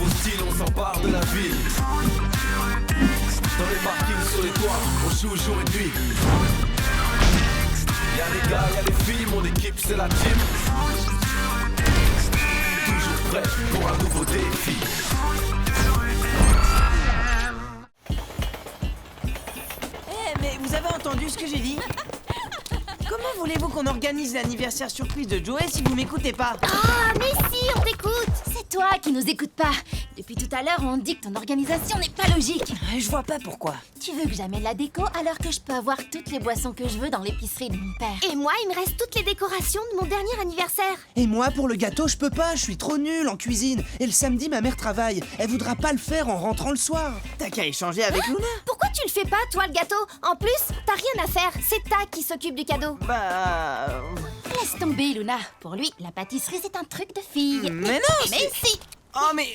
nouveau style, on s'empare de la ville. Dans les parkings, sur les toits, on joue jour et nuit. Y'a les gars, y'a les filles, mon équipe c'est la team. Toujours prêt pour un nouveau défi. Mais vous avez entendu ce que j'ai dit? Comment voulez-vous qu'on organise l'anniversaire surprise de Joey si vous m'écoutez pas? Ah, mais si, on t'écoute. C'est toi qui nous écoutes pas. Depuis tout à l'heure, on dit que ton organisation n'est pas logique. Je vois pas pourquoi. Tu veux que j'amène la déco alors que je peux avoir toutes les boissons que je veux dans l'épicerie de mon père. Et moi, il me reste toutes les décorations de mon dernier anniversaire. Et moi, pour le gâteau, je peux pas, je suis trop nul en cuisine. Et le samedi, ma mère travaille. Elle voudra pas le faire en rentrant le soir. T'as qu'à échanger avec Luna. Pourquoi tu le fais pas, toi, le gâteau? En plus, t'as rien à faire. C'est Ta qui s'occupe du cadeau. Bah... Laisse tomber, Luna. Pour lui, la pâtisserie, c'est un truc de fille. Mais non, Mais si. Oh mais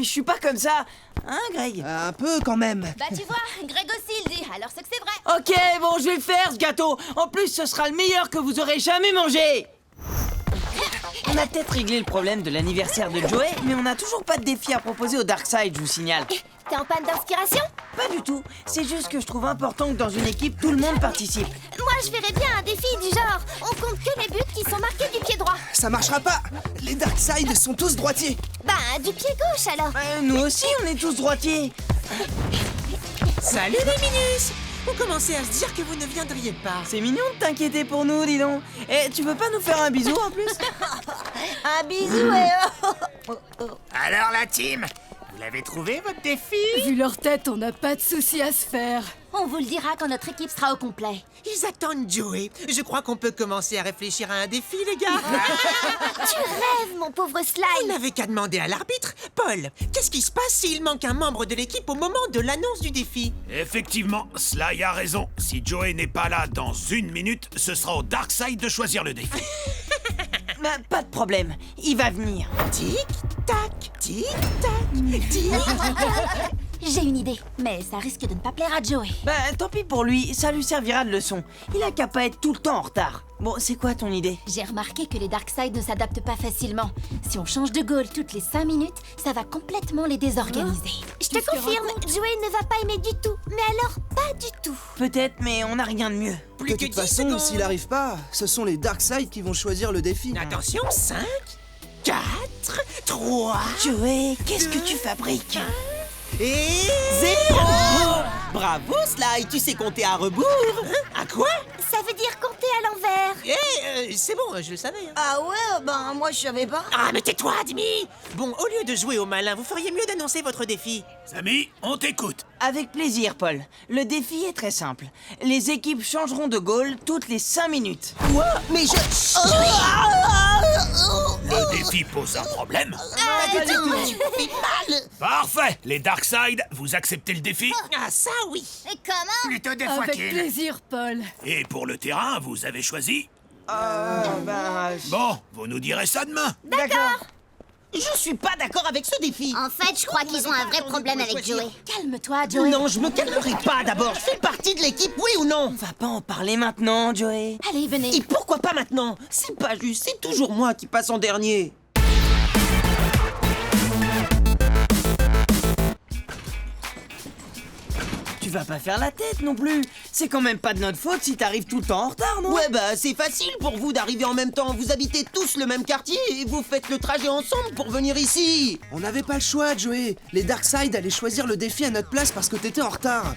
je suis pas comme ça. Hein, Greg? Un peu quand même. Bah tu vois, Greg aussi il dit, alors c'est que c'est vrai. Ok, bon, je vais le faire, ce gâteau. En plus, ce sera le meilleur que vous aurez jamais mangé. On a peut-être réglé le problème de l'anniversaire de Joey, mais on n'a toujours pas de défi à proposer au Darkside, je vous signale. T'es en panne d'inspiration? Pas du tout. C'est juste que je trouve important que dans une équipe, tout le monde participe. Moi, je verrais bien un défi du genre. On compte que les buts qui sont marqués du pied droit. Ça marchera pas. Les Darkside sont tous droitiers. Bah, du pied gauche alors. Nous aussi, on est tous droitiers. Salut les minus! Vous commencez à se dire que vous ne viendriez pas. C'est mignon de t'inquiéter pour nous, dis donc. Et tu veux pas nous faire un bisou en plus? Un bisou et Alors la team, vous l'avez trouvé votre défi? Vu leur tête, on n'a pas de soucis à se faire. On vous le dira quand notre équipe sera au complet. Ils attendent Joey. Je crois qu'on peut commencer à réfléchir à un défi, les gars. tu rêves, mon pauvre Vous Sly. n'avez qu'à demander à l'arbitre. Paul, qu'est-ce qui se passe s'il manque un membre de l'équipe au moment de l'annonce du défi? Effectivement, Sly a raison. Si Joey n'est pas là dans 1 minute, ce sera au Darkside de choisir le défi. Bah, pas de problème, il va venir. Tic-tac, tic-tac, tic-tac. J'ai une idée, mais ça risque de ne pas plaire à Joey. Bah, tant pis pour lui, ça lui servira de leçon. Il a qu'à pas être tout le temps en retard. Bon, c'est quoi ton idée? J'ai remarqué que les Darkside ne s'adaptent pas facilement. Si on change de goal toutes les 5 minutes, ça va complètement les désorganiser. Je te confirme, Joey ne va pas aimer du tout. Mais alors, pas du tout. Peut-être, mais on n'a rien de mieux. Plus De que toute 10 façon, secondes. s'il arrive pas, ce sont les Darkside qui vont choisir le défi. Attention, 5, 4, 3 Joey, qu'est-ce que tu fabriques? et... 0! Bravo, Sly, tu sais compter à rebours. À quoi? Ça veut dire compter à l'envers. C'est bon, je le savais. hein. Ah ouais, ben moi je savais pas. Ah, mais tais-toi, Dimi! Bon, au lieu de jouer au malin, vous feriez mieux d'annoncer votre défi. Amis, on t'écoute. Avec plaisir, Paul. Le défi est très simple. Les équipes changeront de goal toutes les 5 minutes. Quoi? Mais je... Le défi pose un problème. tu fais mal! Parfait. Les Darkside, vous acceptez le défi? Ah, ça, oui! Et comment? Plutôt deux Avec plaisir, Paul. Et pour le terrain, vous avez choisi? Ben... Bon, vous nous direz ça demain. D'accord. Je suis pas d'accord avec ce défi! En fait, je crois qu'ils ont un vrai problème avec Joey. Calme-toi, Joey. Non, je me calmerai pas d'abord. Je fais partie de l'équipe, oui ou non? On va pas en parler maintenant, Joey. Allez, venez. Et pourquoi pas maintenant? C'est pas juste, c'est toujours moi qui passe en dernier. Tu vas pas faire la tête non plus. C'est quand même pas de notre faute si t'arrives tout le temps en retard, non? Ouais, bah c'est facile pour vous d'arriver en même temps. Vous habitez tous le même quartier et vous faites le trajet ensemble pour venir ici. On n'avait pas le choix, Joey. Les Darkside allaient choisir le défi à notre place parce que t'étais en retard.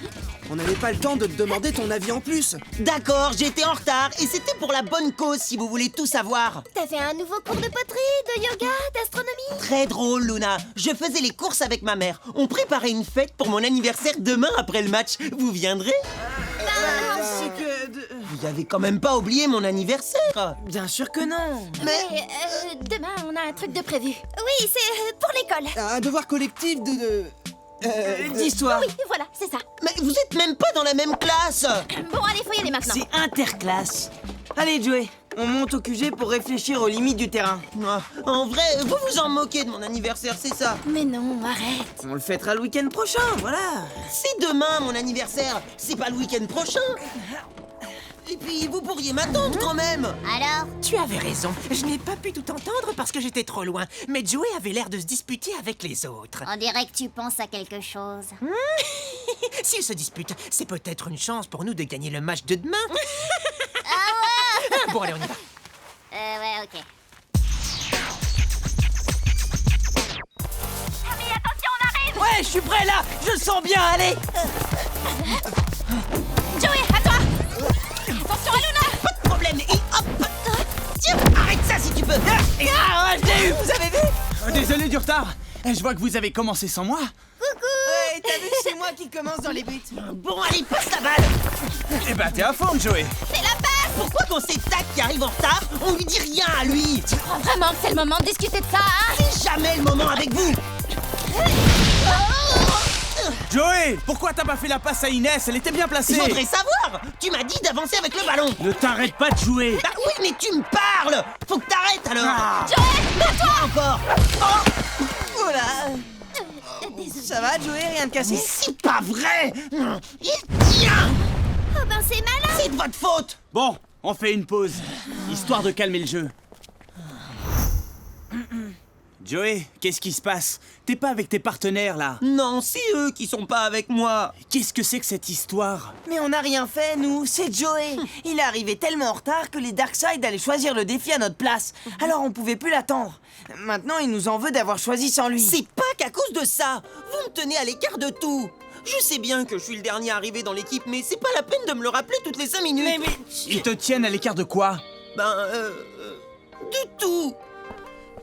On n'avait pas le temps de te demander ton avis en plus. D'accord, j'étais en retard et c'était pour la bonne cause si vous voulez tout savoir. T'as fait un nouveau cours de poterie, de yoga, d'astronomie? Très drôle, Luna. Je faisais les courses avec ma mère. On préparait une fête pour mon anniversaire demain après le match. Vous viendrez? C'est que... Vous avez quand même pas oublié mon anniversaire. Bien sûr que non. Mais demain, on a un truc de prévu. Oui, c'est pour l'école. Un devoir collectif de... D'histoire. Oui, voilà, c'est ça. Mais vous êtes même pas dans la même classe. Bon, allez, faut y aller maintenant. C'est interclasse. Allez, Joey, on monte au QG pour réfléchir aux limites du terrain. Ah, en vrai, vous vous en moquez de mon anniversaire, c'est ça? Mais non, arrête. On le fêtera le week-end prochain, voilà. C'est demain mon anniversaire, c'est pas le week-end prochain. Et puis, vous pourriez m'attendre quand même. Alors? Tu avais raison, je n'ai pas pu tout entendre parce que j'étais trop loin. Mais Joey avait l'air de se disputer avec les autres. On dirait que tu penses à quelque chose. S'ils se disputent, c'est peut-être une chance pour nous de gagner le match de demain. Bon, allez, on y va. Ouais, ok. Ouais, je suis prêt là. Je le sens bien. Allez. Joey, à toi! Attention à Luna! Pas de problème. Et hop. Tiens, arrête ça si tu peux. Ah, je l'ai eu. Vous avez vu? Désolé du retard. Je vois que vous avez commencé sans moi. Ouais, t'as vu que c'est moi qui commence dans les buts. Bon, allez, passe la balle. Eh ben, t'es à forme, Joey. Pourquoi quand c'est Tac qui arrive en retard, on lui dit rien à lui? Tu crois vraiment que c'est le moment de discuter de ça, hein? C'est jamais le moment avec vous. Joey, pourquoi t'as pas fait la passe à Inès? Elle était bien placée. Je voudrais savoir. Tu m'as dit d'avancer avec le ballon. Ne t'arrête pas de jouer. Bah oui, mais tu me parles. Faut que t'arrêtes alors. Joey, Toi encore. Voilà. Ça va, Joey? Rien de cassé? Mais c'est pas vrai. Tiens, Oh ben c'est malin! c'est de votre faute. Bon, on fait une pause, histoire de calmer le jeu. Joey, qu'est-ce qui se passe? T'es pas avec tes partenaires, là? Non, c'est eux qui sont pas avec moi. Qu'est-ce que c'est que cette histoire? Mais on n'a rien fait, nous. C'est Joey. Il est arrivé tellement en retard que les Darkseid allaient choisir le défi à notre place. Alors on pouvait plus l'attendre. Maintenant, il nous en veut d'avoir choisi sans lui. C'est pas qu'à cause de ça. Vous me tenez à l'écart de tout. Je sais bien que je suis le dernier arrivé dans l'équipe, mais c'est pas la peine de me le rappeler toutes les 5 minutes. Mais... Ils te tiennent à l'écart de quoi? Du tout.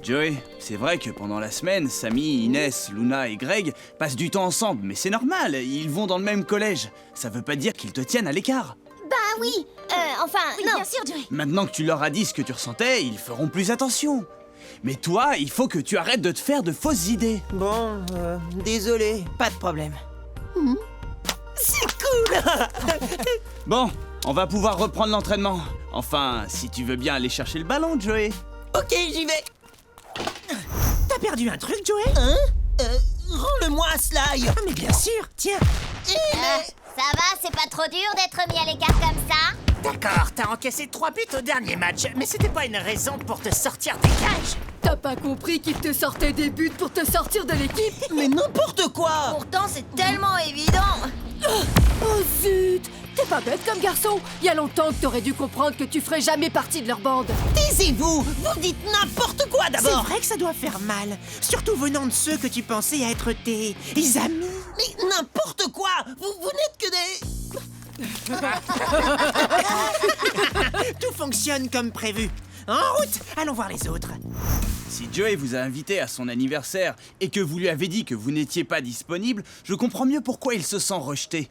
Joey, c'est vrai que pendant la semaine, Samy, Inès, Luna et Greg passent du temps ensemble, mais c'est normal, ils vont dans le même collège. Ça veut pas dire qu'ils te tiennent à l'écart. Bah oui! Enfin, oui, non! bien sûr, Joey. Maintenant que tu leur as dit ce que tu ressentais, ils feront plus attention. Mais toi, il faut que tu arrêtes de te faire de fausses idées. Bon, désolé. Pas de problème. C'est cool. Bon, on va pouvoir reprendre l'entraînement. Enfin, si tu veux bien aller chercher le ballon, Joey. Ok, j'y vais. T'as perdu un truc, Joey? Hein? Rends-le-moi, Sly. Ah, mais bien sûr, tiens. Ça va, c'est pas trop dur d'être mis à l'écart comme ça? D'accord, t'as encaissé 3 buts au dernier match, mais c'était pas une raison pour te sortir des cages. T'as pas compris qu'il te sortait des buts pour te sortir de l'équipe? Mais n'importe quoi. Pourtant, c'est tellement évident. Oh zut! T'es pas bête comme garçon. Il y a longtemps que t'aurais dû comprendre que tu ferais jamais partie de leur bande. Taisez-vous. Vous dites n'importe quoi C'est d'abord. vrai que ça doit faire mal, surtout venant de ceux que tu pensais être tes amis. Mais n'importe quoi. Vous n'êtes que des... Tout fonctionne comme prévu. En route, allons voir les autres. Si Joey vous a invité à son anniversaire et que vous lui avez dit que vous n'étiez pas disponible, je comprends mieux pourquoi il se sent rejeté.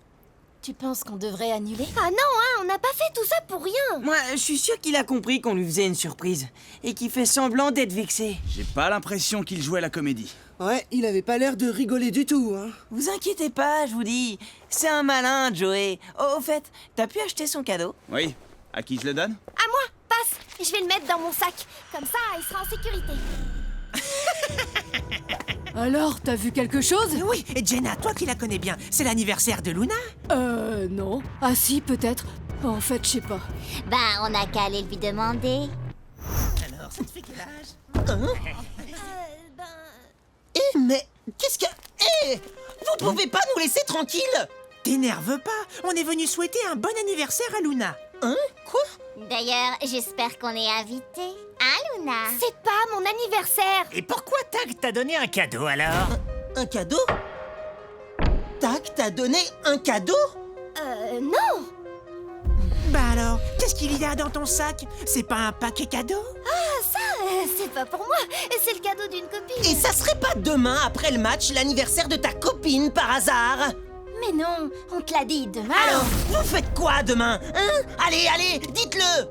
Tu penses qu'on devrait annuler? Ah non, hein, on n'a pas fait tout ça pour rien! Moi, je suis sûr qu'il a compris qu'on lui faisait une surprise. Et qu'il fait semblant d'être vexé. J'ai pas l'impression qu'il jouait la comédie. Ouais, il avait pas l'air de rigoler du tout, hein. Vous inquiétez pas, je vous dis. C'est un malin, Joey. Oh, au fait, t'as pu acheter son cadeau? Oui, à qui je le donne? À moi, passe! Je vais le mettre dans mon sac. Comme ça, il sera en sécurité. Alors, t'as vu quelque chose? Oui, et Jenna, toi qui la connais bien, c'est l'anniversaire de Luna? Non. Ah si, peut-être. En fait, je sais pas. Ben, on n'a qu'à aller lui demander. Alors, ça te fait quel âge? Mais qu'est-ce que... vous pouvez pas nous laisser tranquilles. T'énerve pas, on est venu souhaiter un bon anniversaire à Luna. Hein? Quoi? D'ailleurs, j'espère qu'on est invités. Hein, Luna? C'est pas mon anniversaire! Et pourquoi Tag t'a donné un cadeau alors? Un cadeau? Tac, t'as donné un cadeau? Non! Bah alors, qu'est-ce qu'il y a dans ton sac? C'est pas un paquet cadeau? Ah, ça, c'est pas pour moi. C'est le cadeau d'une copine. Et ça serait pas demain, après le match, l'anniversaire de ta copine, par hasard? Mais non, on te l'a dit demain. Alors, vous faites quoi demain? Hein? Allez, dites-le!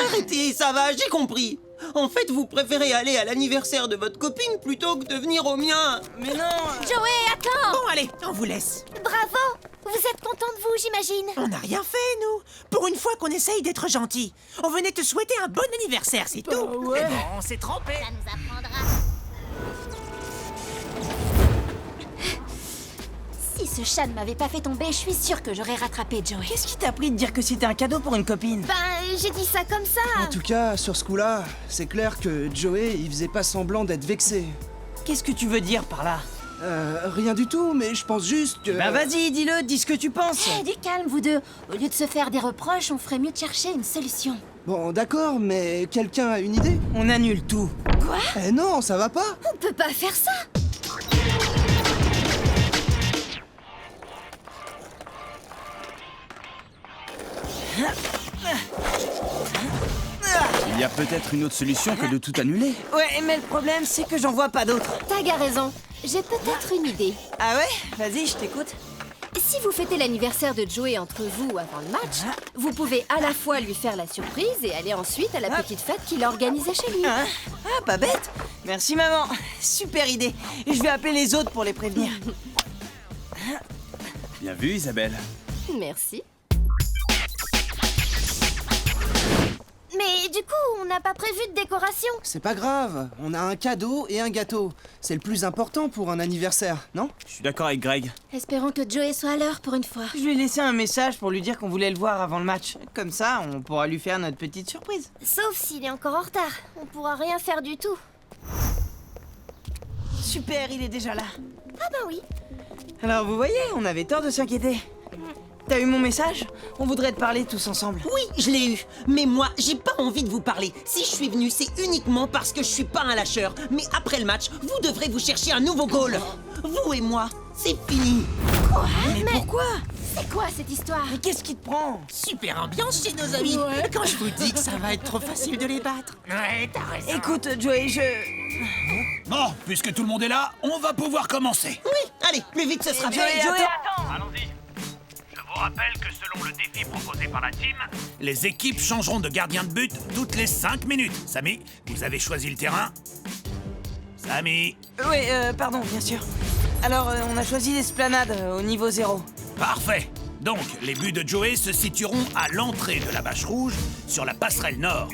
Arrêtez, ça va, j'ai compris. En fait, vous préférez aller à l'anniversaire de votre copine plutôt que de venir au mien. Mais non! Joey, attends! Bon, allez, on vous laisse. Bravo! Vous êtes content de vous, j'imagine? On n'a rien fait, nous. Pour une fois qu'on essaye d'être gentil. On venait te souhaiter un bon anniversaire, c'est tout. ouais. Mais bon, on s'est trompé. Ça nous apprendra. Si ce chat ne m'avait pas fait tomber, je suis sûre que j'aurais rattrapé Joey. Qu'est-ce qui t'a pris de dire que c'était un cadeau pour une copine? J'ai dit ça comme ça. En tout cas, sur ce coup-là, c'est clair que Joey, il faisait pas semblant d'être vexé. Qu'est-ce que tu veux dire par là? Rien du tout, mais je pense juste que... Bah vas-y, dis-le, dis ce que tu penses. Du calme, vous deux. Au lieu de se faire des reproches, on ferait mieux de chercher une solution. Bon, d'accord, mais quelqu'un a une idée? On annule tout. Quoi? Eh non, ça va pas! On peut pas faire ça. Il y a peut-être une autre solution que de tout annuler. Ouais, mais le problème, c'est que j'en vois pas d'autres. Tag a raison. J'ai peut-être une idée. Ah ouais? Vas-y, je t'écoute. Si vous fêtez l'anniversaire de Joey entre vous avant le match, vous pouvez à la fois lui faire la surprise et aller ensuite à la petite fête qu'il a organisée chez lui. Ah, pas bête. Merci maman. Super idée. Et je vais appeler les autres pour les prévenir. Bien vu, Isabelle. Merci. Mais du coup, on n'a pas prévu de décoration. C'est pas grave, on a un cadeau et un gâteau. C'est le plus important pour un anniversaire, non? Je suis d'accord avec Greg. Espérons que Joey soit à l'heure pour une fois. Je lui ai laissé un message pour lui dire qu'on voulait le voir avant le match. Comme ça, on pourra lui faire notre petite surprise. Sauf s'il est encore en retard. On pourra rien faire du tout. Super, il est déjà là. Ah bah oui. Alors vous voyez, on avait tort de s'inquiéter. T'as eu mon message? On voudrait te parler tous ensemble. Oui, je l'ai eu. Mais moi, j'ai pas envie de vous parler. Si je suis venu, c'est uniquement parce que je suis pas un lâcheur. Mais après le match, vous devrez vous chercher un nouveau goal. Vous et moi, c'est fini. Quoi? Mais pourquoi? C'est quoi cette histoire? Mais qu'est-ce qui te prend? Super ambiance chez nos amis. Quand je vous dis que ça va être trop facile de les battre. Ouais, t'as raison. Écoute, Joey, Bon, puisque tout le monde est là, on va pouvoir commencer. Oui, allez, plus vite ce sera bien. Joey, attends. Allons-y. Je vous rappelle que selon le défi proposé par la team, les équipes changeront de gardien de but toutes les 5 minutes. Samy, vous avez choisi le terrain? Samy? Oui, pardon, bien sûr. Alors, on a choisi l'esplanade au niveau 0. Parfait. Donc, les buts de Joey se situeront à l'entrée de la bâche rouge, sur la passerelle nord.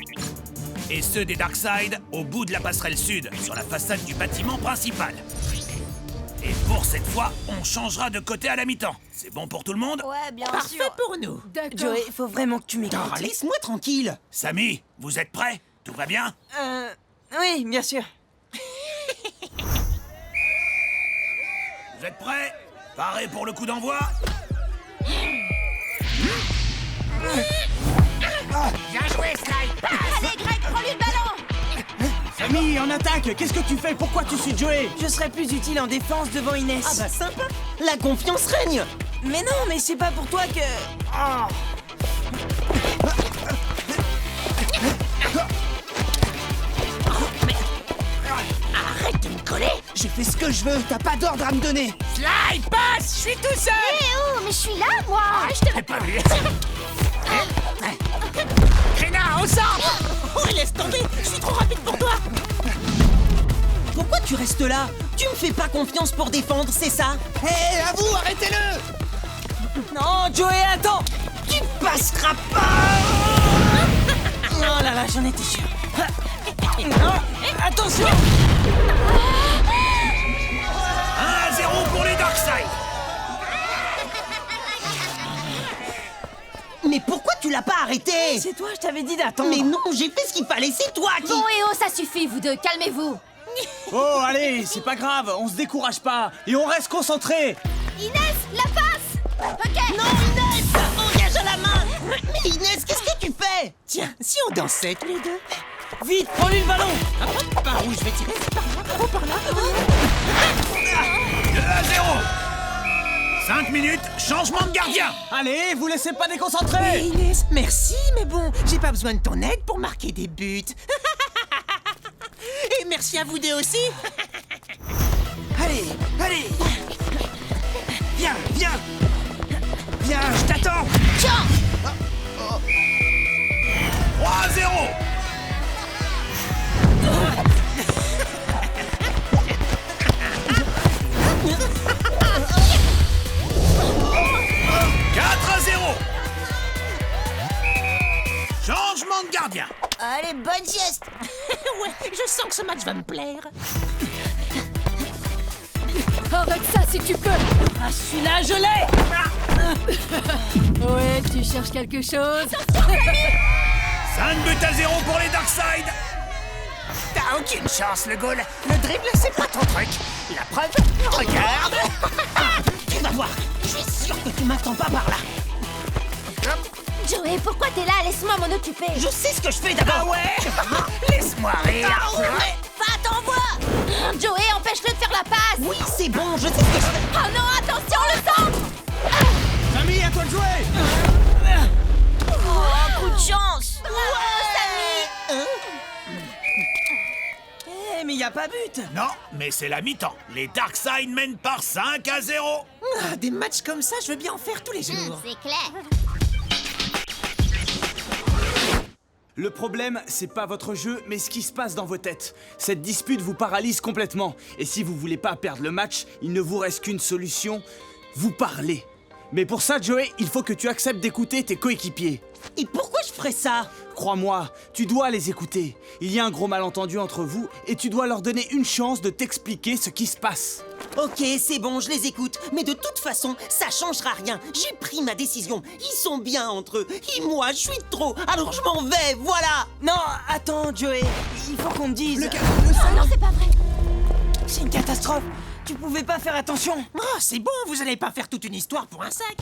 Et ceux des Darkside au bout de la passerelle sud, sur la façade du bâtiment principal. Et pour cette fois, on changera de côté à la mi-temps. C'est bon pour tout le monde? Ouais, bien Parfait sûr. pour nous. D'accord. Joey, faut vraiment que tu m'écoutes. Oh, laisse-moi tranquille. Samy, vous êtes prêts? Tout va bien? Oui, bien sûr. Vous êtes prêts? Parés pour le coup d'envoi? Bien joué, Sly. Allez, Greg, prends-lui le ballon! Samy, en attaque! Qu'est-ce que tu fais? Pourquoi tu suis Joey? Je serais plus utile en défense devant Inès. Ah bah sympa. La confiance règne. Mais non, mais c'est pas pour toi que... Oh. Arrête de me coller. J'ai fait ce que je veux, t'as pas d'ordre à me donner! Sly, passe. Je suis tout seul. Eh oh, mais je suis là, moi. Je t'avais pas vu. Créna, au centre. Oh, laisse tomber. Je suis trop rapide pour toi. Pourquoi tu restes là? Tu me fais pas confiance pour défendre, c'est ça? Hé, à vous, arrêtez-le! Non, Joey, attends. Tu passeras pas. Oh là là, j'en étais sûr. Attention. 1-0 pour les Darkside. Mais pourquoi tu l'as pas arrêté? C'est toi, je t'avais dit d'attendre. Mais non, j'ai fait ce qu'il fallait, c'est toi qui... Bon et oh, ça suffit, vous deux, calmez-vous! Oh, allez, c'est pas grave, on se décourage pas et on reste concentré. Inès, la passe. Ok. Non, Inès! Engage à la main! Mais Inès, qu'est-ce que tu fais? Tiens, si on dansait tous les deux. Vite, prends-lui le ballon. Par où je vais tirer? Par là? Oh, par là? 2-0. 5 minutes, changement de gardien. Allez, vous laissez pas déconcentrer. Inès, merci, mais bon, j'ai pas besoin de ton aide pour marquer des buts. Et merci à vous deux aussi. Allez, allez! Viens, viens! Viens, je t'attends! 3-0. Changement de gardien. Allez, bonne sieste. Ouais, je sens que ce match va me plaire. Arrête ça si tu peux. Ah, celui-là, je l'ai. Ouais, tu cherches quelque chose? 5 buts à 0 pour les Darkside. T'as aucune chance, le goal. Le dribble, c'est pas ton truc. La preuve, regarde. Tu vas voir, je suis sûr que tu m'attends pas par là. Joey, pourquoi t'es là? Laisse-moi m'en occuper. Je sais ce que je fais d'abord. Ah ouais. Laisse-moi rire. Va, t'envoie. Joey, empêche-le de faire la passe. Oui, c'est bon, je sais ce que je fais. Oh non, attention, le centre. Samy, à toi de jouer. Oh, coup de chance. Samy. Eh, mais y a pas but. Non, mais c'est la mi-temps. Les Darkside mènent par 5 à 0. Ah, des matchs comme ça, je veux bien en faire tous les jours. C'est clair. Le problème, c'est pas votre jeu, mais ce qui se passe dans vos têtes. Cette dispute vous paralyse complètement. Et si vous voulez pas perdre le match, il ne vous reste qu'une solution, vous parler. Mais pour ça, Joey, il faut que tu acceptes d'écouter tes coéquipiers. Et pourquoi je ferais ça? Crois-moi, tu dois les écouter. Il y a un gros malentendu entre vous et tu dois leur donner une chance de t'expliquer ce qui se passe. Ok, c'est bon, je les écoute. Mais de toute façon, ça changera rien. J'ai pris ma décision. Ils sont bien entre eux. Et moi, je suis de trop. Alors je m'en vais, voilà. Non, attends, Joey. Il faut qu'on me dise. Oh non, c'est pas vrai. C'est une catastrophe. Tu pouvais pas faire attention. Oh, c'est bon, vous allez pas faire toute une histoire pour un sac.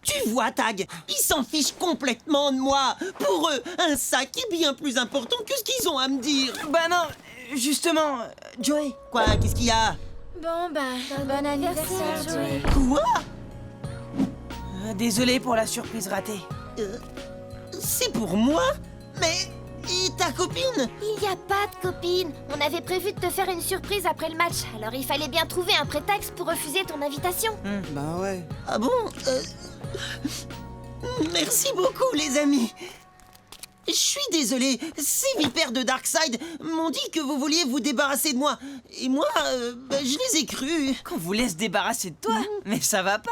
Tu vois, Tag, ils s'en fichent complètement de moi. Pour eux, un sac est bien plus important que ce qu'ils ont à me dire. Bah non, justement, Joey. Quoi, qu'est-ce qu'il y a? Bon, bon anniversaire, Joey. Quoi? Désolé pour la surprise ratée. C'est pour moi? Mais... et ta copine? Il y a pas de copine. On avait prévu de te faire une surprise après le match. Alors il fallait bien trouver un prétexte pour refuser ton invitation. Bah ouais. Ah bon? Merci beaucoup, les amis. Je suis désolé, ces vipères de Darkside m'ont dit que vous vouliez vous débarrasser de moi. Et moi, je les ai crus. Qu'on vous laisse débarrasser de toi. Mais ça va pas.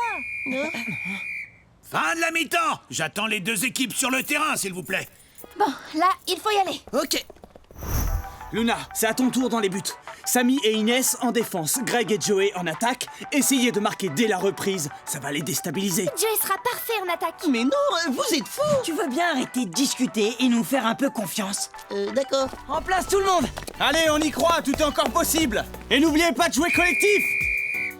Fin de la mi-temps. J'attends les deux équipes sur le terrain, s'il vous plaît. Bon, là, il faut y aller. Ok. Luna, c'est à ton tour dans les buts. Samy et Inès en défense, Greg et Joey en attaque. Essayez de marquer dès la reprise, ça va les déstabiliser. Joey sera parfait en attaque. Mais non, vous êtes fous. Tu veux bien arrêter de discuter et nous faire un peu confiance? D'accord. En place tout le monde. Allez, on y croit, tout est encore possible. Et n'oubliez pas de jouer collectif.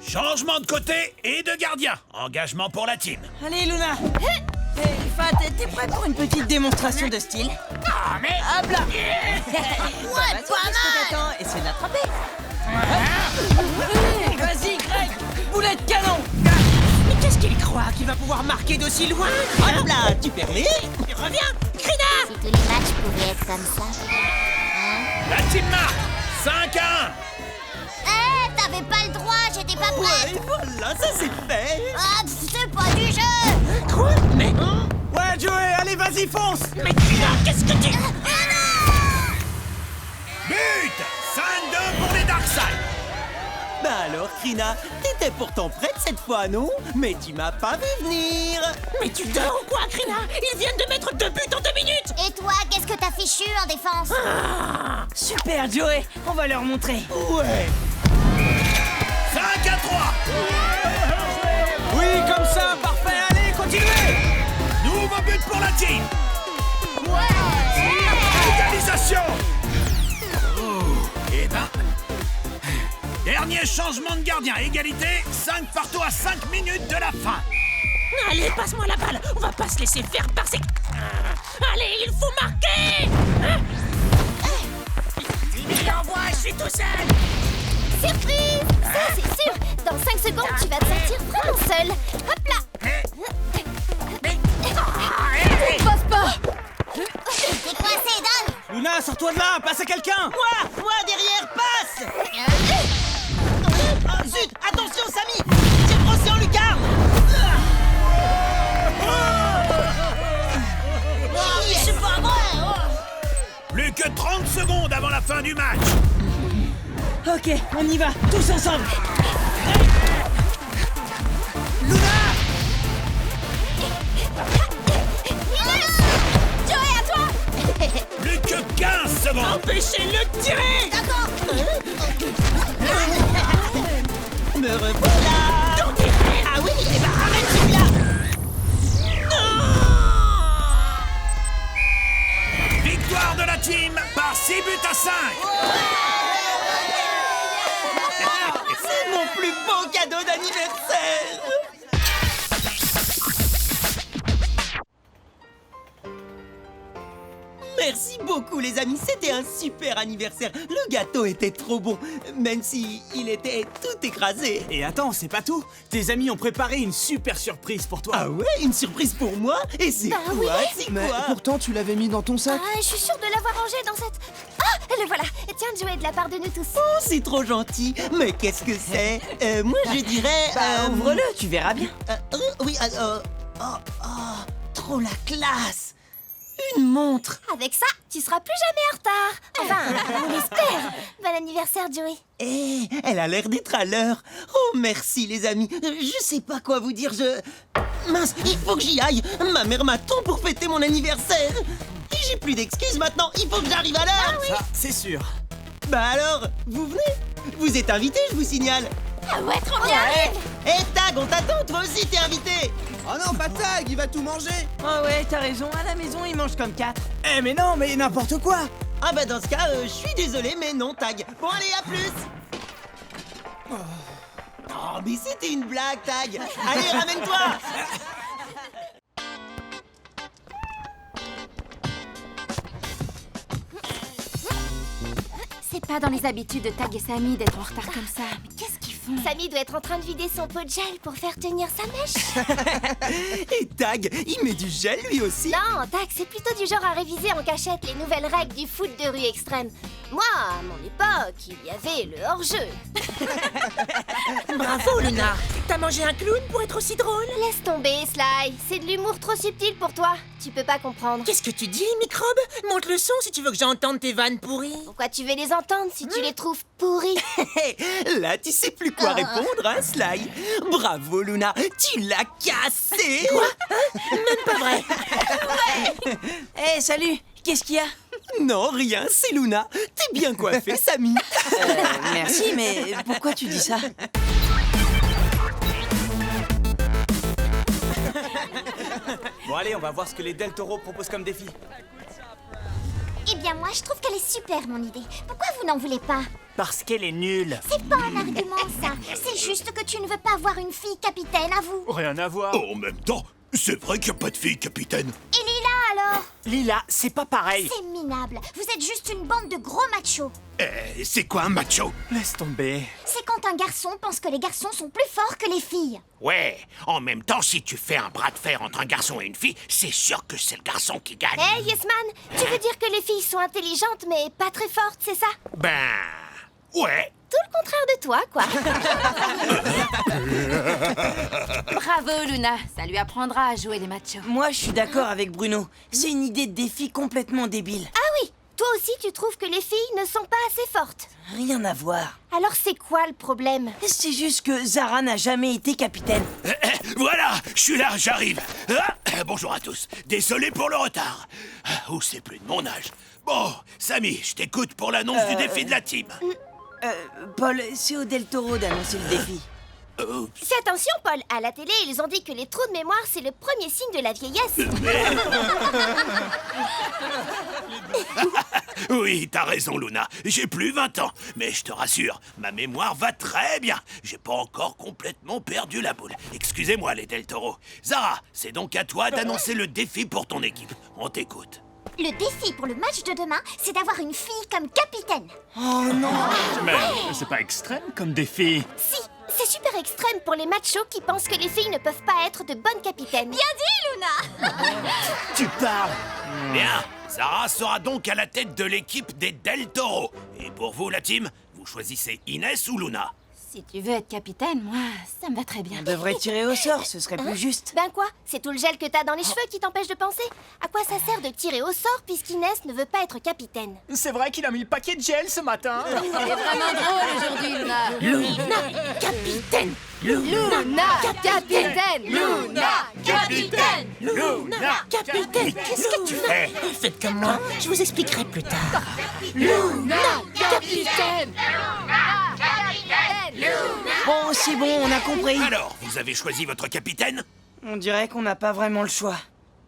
Changement de côté et de gardien. Engagement pour la team. Allez, Luna. Fat, t'es prêt pour une petite démonstration de style? Ah, mais... Hop là. Ouais, pas mal. Essaye de l'attraper. Vas-y, Greg. Boulet de canon. Mais qu'est-ce qu'il croit qu'il va pouvoir marquer d'aussi loin? Hop là, tu permets? Reviens, Krina. Si tous les matchs pouvaient être comme ça. La team marque 5 à 1. T'avais pas le droit, j'étais pas prête. Ouais, voilà, ça c'est fait. Ah, c'est pas du jeu. Quoi? Mais... Ouais, Joey, allez, vas-y, fonce. Mais Krina, qu'est-ce que tu... But 5-2 pour les Darkside. Bah alors, Krina, t'étais pourtant prête cette fois, non? Mais tu m'as pas vu venir. Mais tu dors ou quoi, Krina? Ils viennent de mettre 2 buts en 2 minutes. Et toi, qu'est-ce que t'as fichu en défense? Super, Joey. On va leur montrer. Ouais. 5 à 3. Oui, comme ça, parfait, allez, continuez. Nouveau but pour la team. Égalisation. Eh ben... Dernier changement de gardien, égalité, 5 partout à 5 minutes de la fin. Allez, passe-moi la balle. On va pas se laisser faire par ces... Allez, il faut marquer. Il envoie, je suis tout seul. Surprise! Ça, c'est sûr! Dans 5 secondes, tu vas te sentir vraiment seul! Hop là! Passe pas. T'es coincé, donne! Luna, sors-toi de là, passe à quelqu'un. Moi derrière, passe. Ah, zut, attention, Samy. Tire brossé en lucarne. C'est pas vrai! Plus que 30 secondes avant la fin du match. Ok, on y va, tous ensemble. Joey, à toi! Plus que 15 secondes. Empêchez-le de tirer. D'accord! Mais Me revoilà. Dans tes rêves. Ah oui, eh ben arrête celui-là. Victoire de la team par 6 buts à 5. C'est mon plus beau cadeau d'anniversaire. Merci beaucoup les amis, c'était un super anniversaire. Le gâteau était trop bon, même si il était tout écrasé. Et attends, c'est pas tout. Tes amis ont préparé une super surprise pour toi. Ah ouais, une surprise pour moi? Et c'est quoi? oui. C'est Mais quoi? pourtant, tu l'avais mis dans ton sac. Ah, je suis sûre de l'avoir rangé dans cette... Ah, le voilà. Tiens, Joey, de la part de nous tous. Oh, c'est trop gentil. Mais qu'est-ce que c'est? Moi je dirais... Ouvre-le, tu verras bien. Oui, trop la classe. Une montre. Avec ça, tu seras plus jamais en retard. Enfin, on l'espère. Bon anniversaire, Joey. Eh, elle a l'air d'être à l'heure. Oh, merci les amis. Je sais pas quoi vous dire, Mince, il faut que j'y aille. Ma mère m'attend pour fêter mon anniversaire. Et j'ai plus d'excuses maintenant, il faut que j'arrive à l'heure. Ça, c'est sûr. Bah alors, vous venez? Vous êtes invité, je vous signale. Ah ouais, trop bien. Eh Tag, on t'attend, toi aussi t'es invité. Oh non, pas Tag, il va tout manger. Oh ouais, t'as raison, à la maison, ils mangent comme 4. Eh mais non, mais n'importe quoi. Ah bah dans ce cas, je suis désolé, mais non Tag. Bon allez, à plus. Oh, mais c'était une blague, Tag. Allez, ramène-toi. C'est pas dans les habitudes de Tag et Sammy d'être en retard comme ça. Mais qu'est-ce qu'ils font? Sammy doit être en train de vider son pot de gel pour faire tenir sa mèche. Et Tag, il met du gel lui aussi. Non, Tag, c'est plutôt du genre à réviser en cachette les nouvelles règles du foot de rue extrême. Moi, à mon époque, il y avait le hors-jeu. Bravo, Luna. T'as mangé un clown pour être aussi drôle? Laisse tomber, Sly. C'est de l'humour trop subtil pour toi. Tu peux pas comprendre. Qu'est-ce que tu dis, microbe? Monte le son si tu veux que j'entende tes vannes pourries. Pourquoi tu veux les entendre si tu les trouves pourries? Là, tu sais plus quoi répondre, hein, Sly? Bravo, Luna, tu l'as cassé. Quoi? Même pas vrai. Eh, salut, qu'est-ce qu'il y a? Non, rien, c'est Luna. T'es bien coiffé, Samy. Merci, mais pourquoi tu dis ça? Bon allez, on va voir ce que les Del Toro proposent comme défi. Eh bien, moi, je trouve qu'elle est super, mon idée. Pourquoi vous n'en voulez pas? Parce qu'elle est nulle. C'est pas un argument, ça. C'est juste que tu ne veux pas avoir une fille capitaine, à vous. Rien à voir. En même temps, c'est vrai qu'il n'y a pas de fille, capitaine. Et Lila, alors? Lila, c'est pas pareil. C'est minable. Vous êtes juste une bande de gros machos. Eh, c'est quoi un macho? Laisse tomber. C'est quand un garçon pense que les garçons sont plus forts que les filles. Ouais, en même temps, si tu fais un bras de fer entre un garçon et une fille, c'est sûr que c'est le garçon qui gagne. Hey, Yesman, tu veux dire que les filles sont intelligentes mais pas très fortes, c'est ça? Ben... ouais. Tout le contraire de toi, quoi. Bravo, Luna. Ça lui apprendra à jouer les machos. Moi, je suis d'accord avec Bruno. C'est une idée de défi complètement débile. Ah oui, toi aussi tu trouves que les filles ne sont pas assez fortes. Rien à voir. Alors c'est quoi le problème? C'est juste que Zara n'a jamais été capitaine. Voilà, je suis là, j'arrive. Bonjour à tous. Désolé pour le retard. Ou c'est plus de mon âge. Bon, Samy, je t'écoute pour l'annonce du défi de la team. Paul, c'est au Del Toro d'annoncer le défi. Fais attention, Paul. À la télé, ils ont dit que les trous de mémoire, c'est le premier signe de la vieillesse. Oui, t'as raison, Luna. J'ai plus 20 ans. Mais je te rassure, ma mémoire va très bien. J'ai pas encore complètement perdu la boule. Excusez-moi, les Del Toro. Zara, c'est donc à toi d'annoncer le défi pour ton équipe. On t'écoute. Le défi pour le match de demain, c'est d'avoir une fille comme capitaine. Oh non! Mais c'est pas extrême comme défi. Si, c'est super extrême pour les machos qui pensent que les filles ne peuvent pas être de bonnes capitaines. Bien dit, Luna! Tu parles. Bien, Zara sera donc à la tête de l'équipe des Del Toro. Et pour vous, la team, vous choisissez Inès ou Luna? Si tu veux être capitaine, moi, ça me va très bien. On devrait tirer au sort, ce serait plus juste. Ben quoi? C'est tout le gel que t'as dans les cheveux qui t'empêche de penser? À quoi ça sert de tirer au sort puisqu'Inès ne veut pas être capitaine? C'est vrai qu'il a mis le paquet de gel ce matin. Elle est vraiment drôle aujourd'hui, Luna. Luna, capitaine. Luna, capitaine. Luna, capitaine. Luna, Capitaine, qu'est-ce que tu fais? Faites comme moi, je vous expliquerai plus tard. Luna, capitaine. Luna, Bon, c'est bon, on a compris. Alors, vous avez choisi votre capitaine? On dirait qu'on n'a pas vraiment le choix.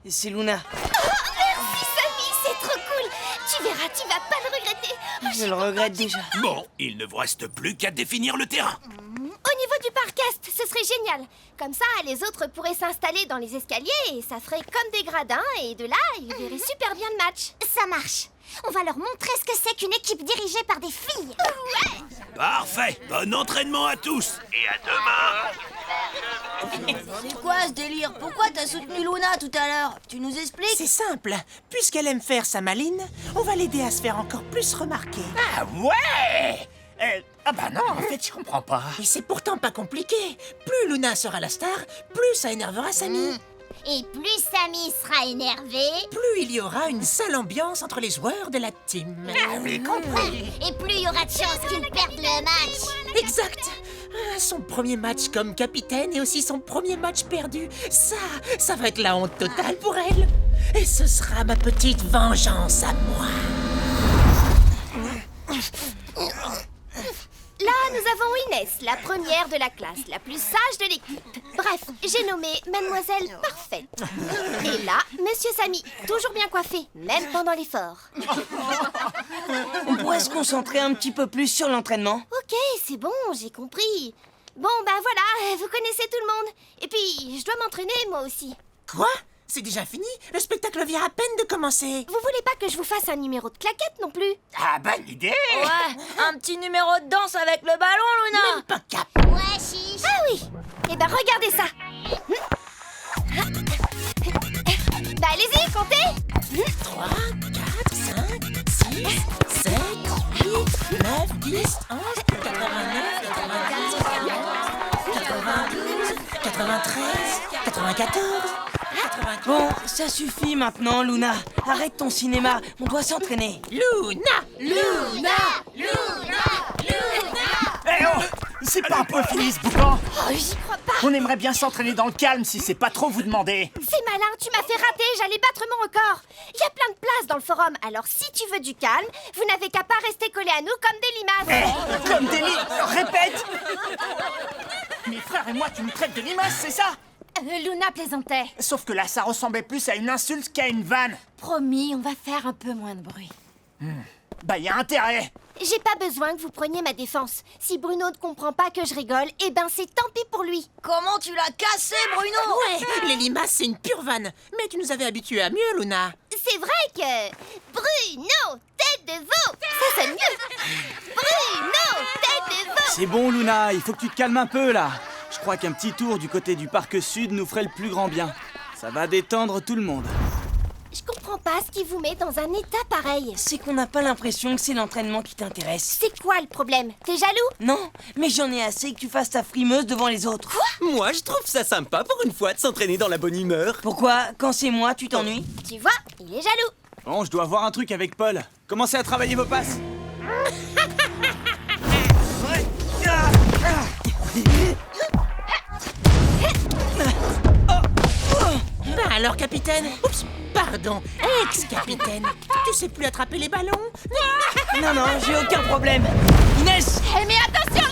Et c'est Luna. Merci, Sammy, c'est trop cool. Tu verras, tu vas pas le regretter. Je le regrette déjà. Bon, il ne vous reste plus qu'à définir le terrain. Au niveau du parcast, ce serait génial. Comme ça, les autres pourraient s'installer dans les escaliers et ça ferait comme des gradins. Et de là, ils verraient super bien le match. Ça marche. On va leur montrer ce que c'est qu'une équipe dirigée par des filles. Ouais. Parfait. Bon entraînement à tous. Et à demain. C'est quoi ce délire? Pourquoi t'as soutenu Luna tout à l'heure? Tu nous expliques? C'est simple. Puisqu'elle aime faire sa maline, on va l'aider à se faire encore plus remarquer. Ah ouais Ah bah non, en fait, je comprends pas. Et c'est pourtant pas compliqué. Plus Luna sera la star, plus ça énervera Sammy. Et plus Sammy sera énervé, Plus il y aura une sale ambiance entre les joueurs de la team. Ah oui, compris. et plus il y aura de chances qu'il perde le match. Exact. Son premier match comme capitaine et aussi son premier match perdu. Ça va être la honte totale pour elle. Et ce sera ma petite vengeance à moi. Là, nous avons Inès, la première de la classe, la plus sage de l'équipe. Bref, j'ai nommé Mademoiselle Parfaite. Et là, Monsieur Sammy, toujours bien coiffé, même pendant l'effort. On pourrait se concentrer un petit peu plus sur l'entraînement. Ok, c'est bon, j'ai compris. Bon, bah voilà, vous connaissez tout le monde. Et puis, je dois m'entraîner moi aussi. Quoi? C'est déjà fini? Le spectacle vient à peine de commencer. Vous voulez pas que je vous fasse un numéro de claquette non plus? Ah, bonne idée. Ouais, un petit numéro de danse avec le ballon, Luna. Même pas cap. Ouais, chiche. Ah oui. Eh ben, regardez ça. Bah allez-y, comptez. 3, 4, 5, 6, 7, 8, 9, 10, 11, 89, 90, 92, 93, 94, 95. Bon, ça suffit maintenant, Luna. Arrête ton cinéma, on doit s'entraîner. Luna! Eh oh, c'est pas un peu fini ce boucan. Oh, j'y crois pas. On aimerait bien s'entraîner dans le calme si c'est pas trop vous demander. C'est malin, tu m'as fait rater, j'allais battre mon record. Il y a plein de places dans le forum, alors si tu veux du calme, vous n'avez qu'à pas rester collés à nous comme des limaces. Comme des répète. Mes frères et moi, tu nous traites de limaces, c'est ça? Luna plaisantait. Sauf que là, ça ressemblait plus à une insulte qu'à une vanne. Promis, on va faire un peu moins de bruit. Bah, y a intérêt. J'ai pas besoin que vous preniez ma défense. Si Bruno ne comprend pas que je rigole, eh ben c'est tant pis pour lui. Comment tu l'as cassé, Bruno? Ouais, les limaces, c'est une pure vanne. Mais tu nous avais habitués à mieux, Luna. C'est vrai que... Bruno, tête de veau, ça sonne mieux. Bruno, tête de veau. C'est bon, Luna, il faut que tu te calmes un peu, là. Je crois qu'un petit tour du côté du parc sud nous ferait le plus grand bien. Ça va détendre tout le monde. Je comprends pas ce qui vous met dans un état pareil. C'est qu'on n'a pas l'impression que c'est l'entraînement qui t'intéresse. C'est quoi le problème? T'es jaloux? Non, mais j'en ai assez que tu fasses ta frimeuse devant les autres. Quoi? Moi, je trouve ça sympa pour une fois de s'entraîner dans la bonne humeur. Pourquoi, quand c'est moi, tu t'ennuies? Tu vois, il est jaloux. Bon, je dois voir un truc avec Paul. Commencez à travailler vos passes. Ben alors, capitaine. Oups, pardon, ex-capitaine. Tu sais plus attraper les ballons? Non, non, j'ai aucun problème. Inès! Eh mais attention,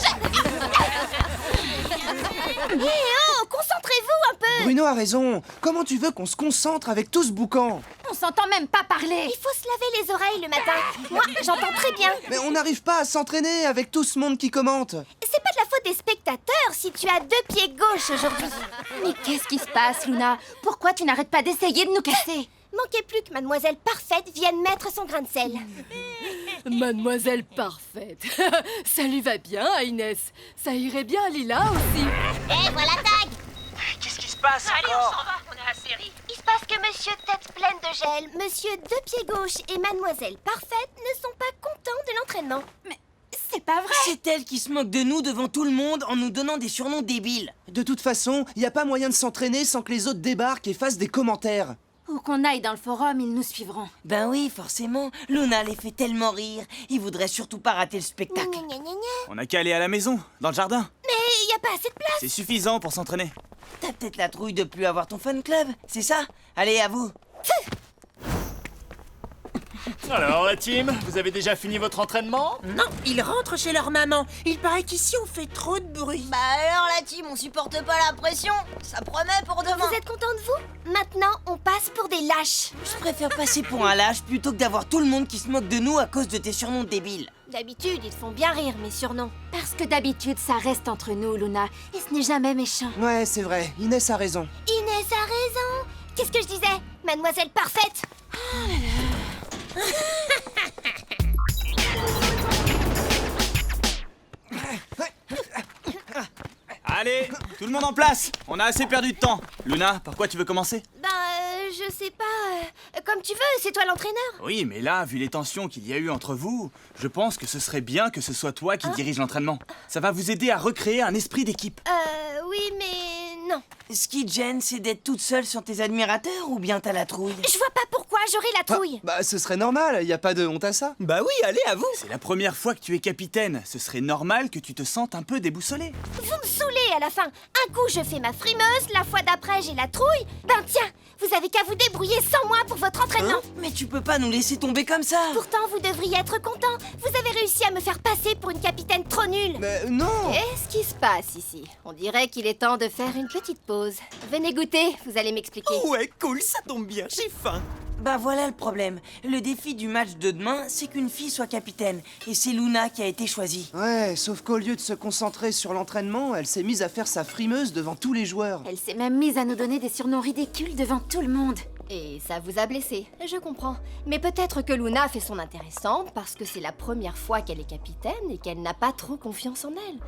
Eh oh, concentrez-vous un peu. Bruno a raison. Comment tu veux qu'on se concentre avec tout ce boucan? On s'entend même pas parler. Il faut se laver les oreilles le matin. Moi, j'entends très bien. Mais on n'arrive pas à s'entraîner avec tout ce monde qui commente. C'est pas de la faute des spectateurs si tu as 2 pieds gauche aujourd'hui. Mais qu'est-ce qui se passe, Luna? Pourquoi tu n'arrêtes pas d'essayer de nous casser? Manquait plus que Mademoiselle Parfaite vienne mettre son grain de sel. Mademoiselle Parfaite. Ça lui va bien à Inès. Ça irait bien à Lila aussi. Eh, voilà tag. Qu'est-ce qui se passe encore? Il se passe que Monsieur Tête pleine de gel, Monsieur 2 pieds gauche et Mademoiselle Parfaite ne sont pas contents de l'entraînement. C'est pas vrai. C'est elle qui se moque de nous devant tout le monde en nous donnant des surnoms débiles. De toute façon, il n'y a pas moyen de s'entraîner sans que les autres débarquent et fassent des commentaires. Où qu'on aille dans le forum, ils nous suivront. Ben oui, forcément. Luna les fait tellement rire. Ils voudraient surtout pas rater le spectacle. Gna, gna, gna, gna. On a qu'à aller à la maison, dans le jardin. Mais il y a pas assez de place. C'est suffisant pour s'entraîner. T'as peut-être la trouille de plus avoir ton fan club, c'est ça? Allez, à vous. Alors la team, vous avez déjà fini votre entraînement? Non, ils rentrent chez leur maman. Il paraît qu'ici on fait trop de bruit. Bah alors la team, on supporte pas la pression. Ça promet pour demain. Vous êtes content de vous? Maintenant, on passe pour des lâches. Je préfère passer pour un lâche plutôt que d'avoir tout le monde qui se moque de nous à cause de tes surnoms débiles. D'habitude, ils te font bien rire, mes surnoms. Parce que d'habitude, ça reste entre nous, Luna. Et ce n'est jamais méchant. Ouais, c'est vrai, Inès a raison. Inès a raison. Qu'est-ce que je disais? Mademoiselle parfaite. Allez, tout le monde en place. On a assez perdu de temps. Luna, par quoi tu veux commencer? Je sais pas. Comme tu veux, c'est toi l'entraîneur. Oui, mais là, vu les tensions qu'il y a eu entre vous, je pense que ce serait bien que ce soit toi qui dirige l'entraînement. Ça va vous aider à recréer un esprit d'équipe. Oui, mais non. Ce qui te gêne, c'est d'être toute seule sur tes admirateurs ou bien t'as la trouille? Je vois pas pourquoi j'aurais la trouille. Bah, ce serait normal, y a pas de honte à ça. Bah oui, allez, à vous. C'est la première fois que tu es capitaine. Ce serait normal que tu te sentes un peu déboussolé. Vous me saoulez à la fin. Un coup, je fais ma frimeuse, la fois d'après, j'ai la trouille. Ben tiens, vous avez qu'à vous débrouiller sans moi pour votre entraînement. Mais tu peux pas nous laisser tomber comme ça. Pourtant, vous devriez être content. Vous avez réussi à me faire passer pour une capitaine trop nulle. Mais non. Qu'est-ce qui se passe ici? On dirait qu'il est temps de faire une petite pause. Venez goûter, vous allez m'expliquer. Ouais, cool, ça tombe bien, j'ai faim. Bah voilà le problème. Le défi du match de demain, c'est qu'une fille soit capitaine. Et c'est Luna qui a été choisie. Ouais, sauf qu'au lieu de se concentrer sur l'entraînement, elle s'est mise à faire sa frimeuse devant tous les joueurs. Elle s'est même mise à nous donner des surnoms ridicules devant tout le monde. Et ça vous a blessé, je comprends. Mais peut-être que Luna fait son intéressante parce que c'est la première fois qu'elle est capitaine et qu'elle n'a pas trop confiance en elle.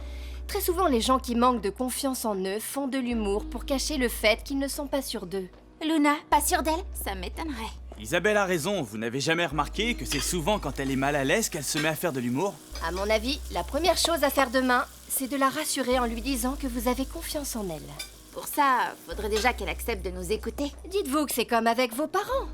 Très souvent, les gens qui manquent de confiance en eux font de l'humour pour cacher le fait qu'ils ne sont pas sûrs d'eux. Luna, pas sûre d'elle? Ça m'étonnerait. Isabelle a raison, vous n'avez jamais remarqué que c'est souvent quand elle est mal à l'aise qu'elle se met à faire de l'humour? À mon avis, la première chose à faire demain, c'est de la rassurer en lui disant que vous avez confiance en elle. Pour ça, faudrait déjà qu'elle accepte de nous écouter. Dites-vous que c'est comme avec vos parents.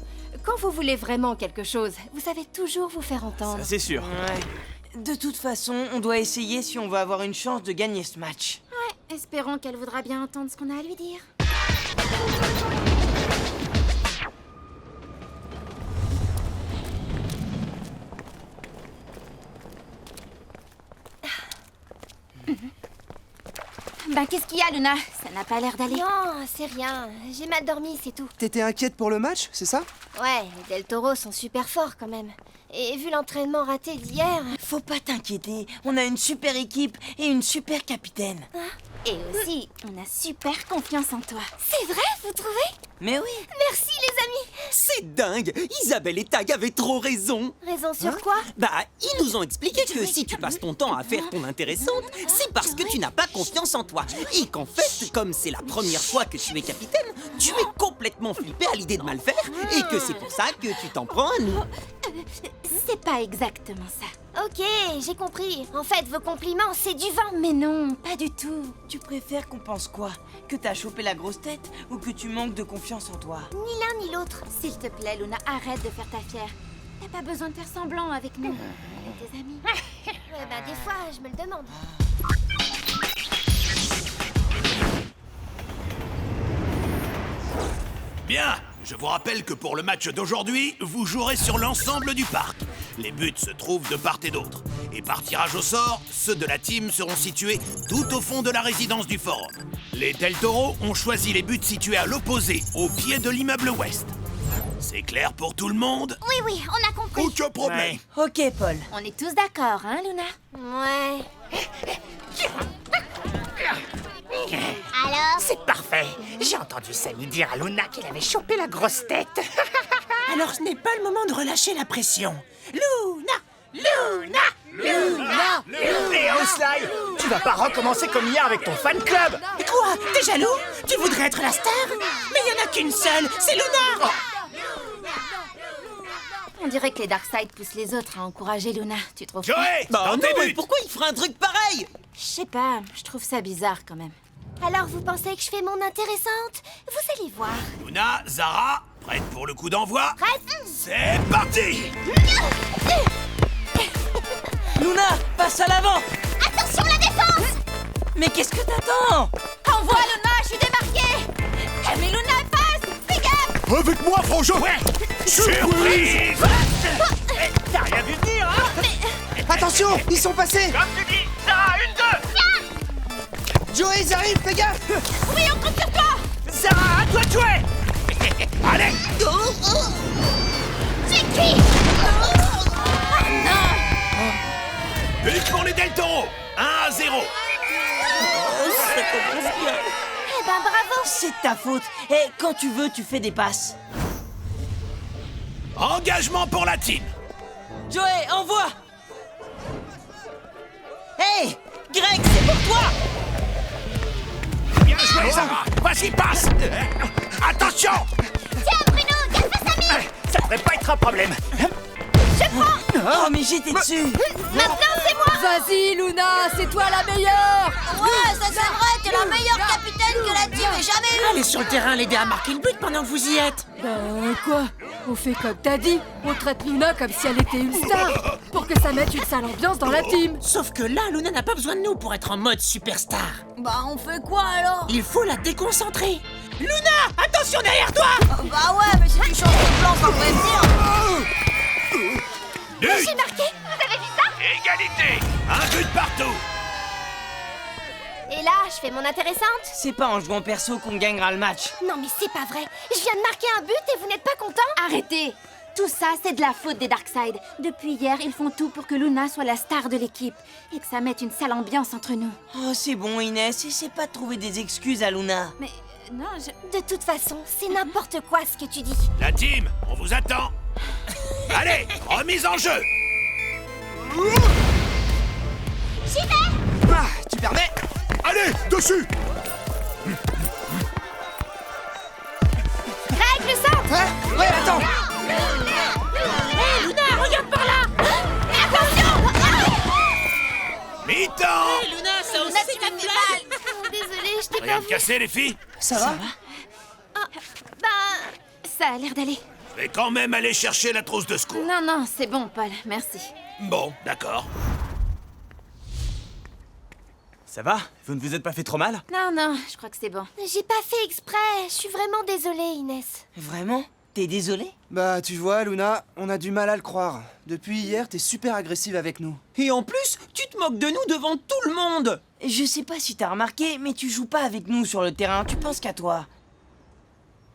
Quand vous voulez vraiment quelque chose, vous savez toujours vous faire entendre. Ça, c'est sûr. Ouais. De toute façon, on doit essayer si on veut avoir une chance de gagner ce match. Ouais, espérons qu'elle voudra bien entendre ce qu'on a à lui dire. Ben, qu'est-ce qu'il y a, Luna? Ça n'a pas l'air d'aller. Non, c'est rien. J'ai mal dormi, c'est tout. T'étais inquiète pour le match, c'est ça? Ouais, les Del Toro sont super forts quand même. Et vu l'entraînement raté d'hier... Faut pas t'inquiéter, on a une super équipe et une super capitaine. Et aussi, on a super confiance en toi. C'est vrai, vous trouvez? Mais oui. Merci les amis. C'est dingue, Isabelle et Tag avaient trop raison. Raison sur quoi? Bah, ils nous ont expliqué que si tu passes ton temps à faire ton intéressante, c'est parce que tu n'as pas confiance en toi. Et qu'en fait, comme c'est la première fois que tu es capitaine, tu es complètement flippé à l'idée de mal faire et que c'est pour ça que tu t'en prends à nous. C'est pas exactement ça. Ok, j'ai compris. En fait, vos compliments, c'est du vent. Mais non, pas du tout. Tu préfères qu'on pense quoi? Que t'as chopé la grosse tête ou que tu manques de confiance en toi? Ni l'un ni l'autre. S'il te plaît, Luna, arrête de faire ta fière. T'as pas besoin de faire semblant avec nous. On est tes amis. Ouais, bah des fois, je me le demande. Bien, je vous rappelle que pour le match d'aujourd'hui, vous jouerez sur l'ensemble du parc. Les buts se trouvent de part et d'autre. Et par tirage au sort, ceux de la team seront situés tout au fond de la résidence du forum. Les Del Toro ont choisi les buts situés à l'opposé, au pied de l'immeuble ouest. C'est clair pour tout le monde? Oui, oui, on a compris. Aucun problème. Ok, Paul. On est tous d'accord, hein, Luna? Ouais. Alors? C'est parfait. J'ai entendu Sammy dire à Luna qu'elle avait chopé la grosse tête. Alors ce n'est pas le moment de relâcher la pression. Luna! Luna! Luna! Et Sly, tu vas pas recommencer comme hier avec ton fan club. Quoi? T'es jaloux? Tu voudrais être la star? Mais il y en a qu'une seule, c'est Luna! On dirait que les Darkseid poussent les autres à encourager Luna, tu trouves pas? Joey, Bah dans non, tes mais buts. pourquoi il ferait un truc pareil? Je sais pas, je trouve ça bizarre quand même. Alors, vous pensez que je fais mon intéressante? Vous allez voir. Luna, Zara, prête pour le coup d'envoi? Prête? C'est parti! Luna, passe à l'avant. Attention, la défense! Mais qu'est-ce que t'attends? Envoie, Luna, je suis démarquée! Mais Luna, passe! Fais gaffe! Avec moi, frangin. Surprise! Attention, ils sont passés. Comme tu dis, Sarah, 1, 2. Joey, ils arrivent, fais gaffe. Oui, on compte sur toi. Sarah, à toi de jouer. Allez! J'ai qui? But pour les Del Toro! 1-0! Eh ben bravo. C'est de ta faute. Et quand tu veux, tu fais des passes. Engagement pour la team! Joey, envoie. Hey, Greg, c'est pour toi. Bien joué, Sarah! Vas-y, passe! Attention! Tiens, Bruno, garde face à Mille. Ça devrait pas être un problème. Je prends. Oh, mais j'étais dessus. Maintenant, c'est moi. Vas-y, Luna, c'est toi la meilleure. Ouais, ça c'est vrai, t'es la meilleure capitaine que la team ait jamais eue. Allez sur le terrain l'aider à marquer le but pendant que vous y êtes. Quoi? On fait comme t'as dit. On traite Luna comme si elle était une star. Pour que ça mette une sale ambiance dans la team. Sauf que là, Luna n'a pas besoin de nous pour être en mode superstar. Bah on fait quoi alors? Il faut la déconcentrer. Luna, attention derrière toi! Bah ouais, mais si tu changes de plan sans prévenir. But! J'ai marqué. Vous avez vu ça? Égalité! Un but partout! Et là, je fais mon intéressante. C'est pas en jouant perso qu'on gagnera le match. Non, mais c'est pas vrai. Je viens de marquer un but et vous n'êtes pas content? Arrêtez! Tout ça, c'est de la faute des Darkseid. Depuis hier, ils font tout pour que Luna soit la star de l'équipe et que ça mette une sale ambiance entre nous. Oh, c'est bon, Inès. Essaie pas de trouver des excuses à Luna. Mais non, De toute façon, c'est n'importe quoi ce que tu dis. La team, on vous attend! Allez, remise en jeu! J'y vais. Ah, tu permets? Allez, dessus! Greg, le centre. Hein? Ouais, attends. Luna, regarde par là! Attention. Mi-temps! Luna, ça aussi c'est une blague! Oh, désolée, je t'ai Rien pas de vu. cassé, les filles? Ça va? Ben, ça a l'air d'aller. Je vais quand même aller chercher la trousse de secours. Non, non, c'est bon, Paul, merci. Bon, d'accord. Ça va? Vous ne vous êtes pas fait trop mal? Non, non, je crois que c'est bon. j'ai pas fait exprès. Je suis vraiment désolée, Inès. Vraiment? T'es désolé? Bah, tu vois, Luna, on a du mal à le croire. Depuis hier, t'es super agressive avec nous. Et en plus, tu te moques de nous devant tout le monde. Je sais pas si t'as remarqué, mais tu joues pas avec nous sur le terrain. Tu penses qu'à toi.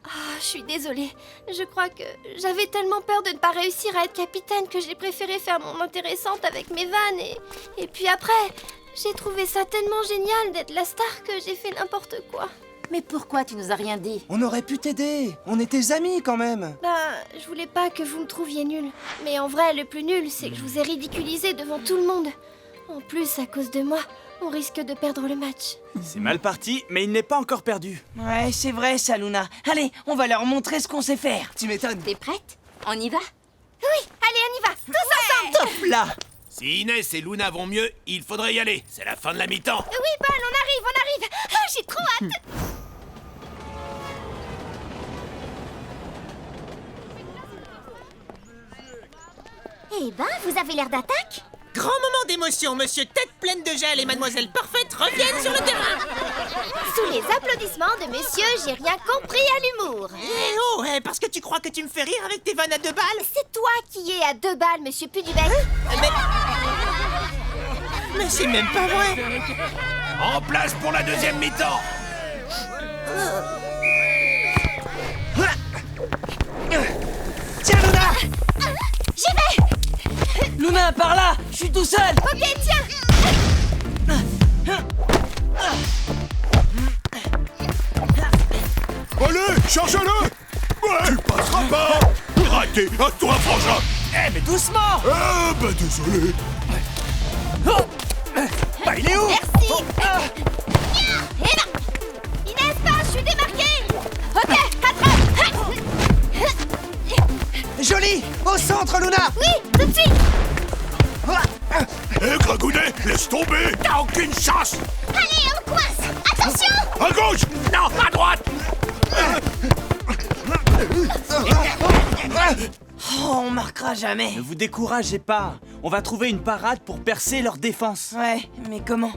Ah, je suis désolée. Je crois que j'avais tellement peur de ne pas réussir à être capitaine que j'ai préféré faire mon intéressante avec mes vannes et puis après, j'ai trouvé ça tellement génial d'être la star que j'ai fait n'importe quoi. Mais pourquoi tu nous as rien dit? On aurait pu t'aider. On est tes amis quand même. Ben, je voulais pas que vous me trouviez nul. Mais en vrai, le plus nul, c'est que je vous ai ridiculisé devant tout le monde. En plus, à cause de moi, on risque de perdre le match. C'est mal parti, mais il n'est pas encore perdu. Ouais, c'est vrai ça, Luna. Allez, on va leur montrer ce qu'on sait faire. Tu m'étonnes. T'es prête? On y va? Oui, allez, on y va, tous ensemble. Top là. Si Inès et Luna vont mieux, il faudrait y aller. C'est la fin de la mi-temps. Oui, Paul, on arrive, on arrive. Ah, j'ai trop hâte. Eh ben, vous avez l'air d'attaque? Grand moment d'émotion, monsieur Tête pleine de gel et mademoiselle Parfaite reviennent sur le terrain. Sous les applaudissements de monsieur, j'ai rien compris à l'humour. Eh oh, parce que tu crois que tu me fais rire avec tes vannes à 2 balles? C'est toi qui es à 2 balles, monsieur Pudubec. Mais c'est même pas vrai. En place pour la deuxième mi-temps. Tiens, Luna! J'y vais. Luna, par là. Je suis tout seul. Ok, tiens. Allez, charge-le. Tu passeras pas. Raté, à toi, frangin. Eh, mais doucement. Ah, bah désolé. Bah, il est où? Merci. Et là. Inès, passe, je suis démarquée. Ok, attrape. Joli! Au centre, Luna! Oui, tout de suite. Eh, Gragounet, laisse tomber. T'as aucune chance. Allez, on coince. Attention. À gauche. Non, à droite. Oh, on marquera jamais. Ne vous découragez pas. On va trouver une parade pour percer leur défense. Ouais, mais comment?